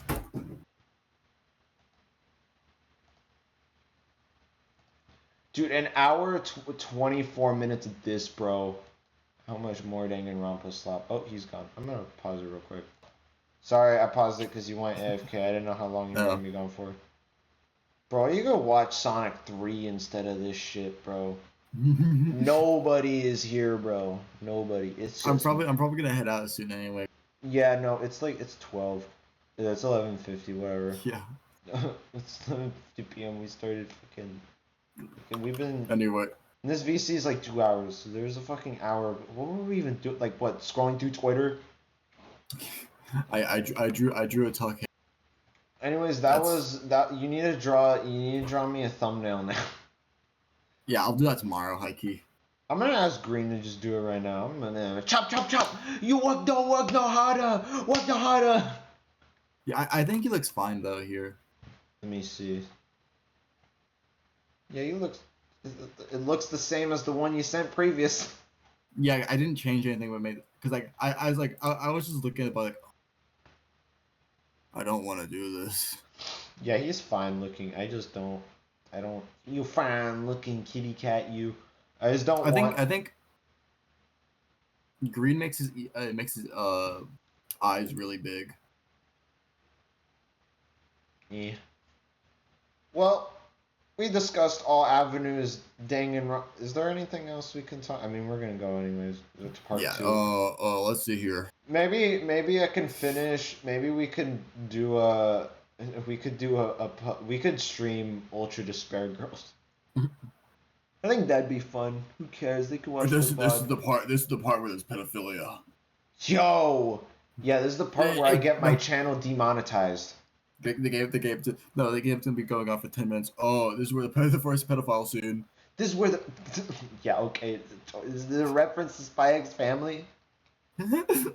Dude, an hour 24 minutes of this, bro. How much more Danganronpa slap? Oh, he's gone. I'm gonna pause it real quick. Sorry, I paused it because you went AFK. I didn't know how long you were gonna be gone for. Bro, you go watch Sonic 3 instead of this shit, bro. Nobody is here, bro. Nobody. It's just... I'm probably gonna head out soon anyway. Yeah, no, it's 12. That's 11:50, whatever. Yeah. It's 11:50 p.m. We started we've been... Anyway. And this VC is like 2 hours, so there's a fucking hour. What were we even doing? Like, what, scrolling through Twitter? I drew a talk. Anyways, that. You need to draw me a thumbnail now. Yeah, I'll do that tomorrow, hikey. I'm gonna ask Green to just do it right now. I'm gonna chop. You don't work no harder. Work no harder. Yeah, I think he looks fine though here. Let me see. Yeah, he looks. It looks the same as the one you sent previous. Yeah, I didn't change anything but made because like I was like I was just looking at like I don't want to do this. Yeah, he's fine looking. I just don't. You fine looking kitty cat. You. I just don't. I think. Green makes his eyes really big. Yeah. Well, we discussed all avenues. Danganronpa. Is there anything else we can talk? I mean, we're gonna go anyways. It's part 2. Let's see here. Maybe I can finish. Maybe we could do a. We could stream Ultra Despair Girls. I think that'd be fun. Who cares? They can watch this is the part where there's pedophilia. Yo! Yeah, this is the part where I get my channel demonetized. The game to be going on for 10 minutes. Oh, this is where the first pedophile scene. This is where the... Yeah, okay. Is there a reference to Spy X Family? Oh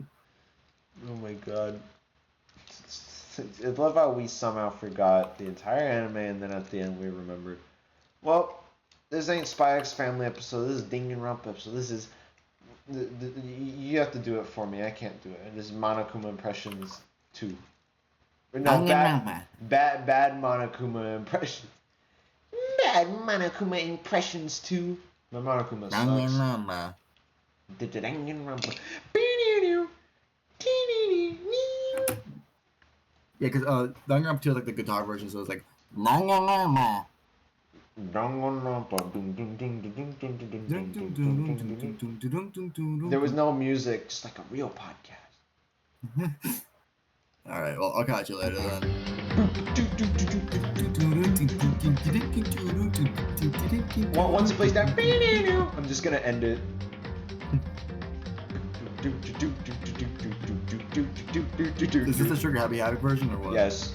my god. I love how we somehow forgot the entire anime and then at the end we remembered. Well, this ain't Spy X Family episode. This is Danganronpa episode. This is... you have to do it for me. I can't do it. This is Monokuma Impressions 2. No, bad Monokuma Impressions. Bad Monokuma Impressions 2. My Monokuma sucks. Danganronpa. Yeah, because Danganronpa 2 is like the guitar version, so it's like there was no music, just like a real podcast. Alright, well, I'll catch you later then. Once it plays that, I'm just gonna end it. Is this the Sugar Happy version or what? Yes.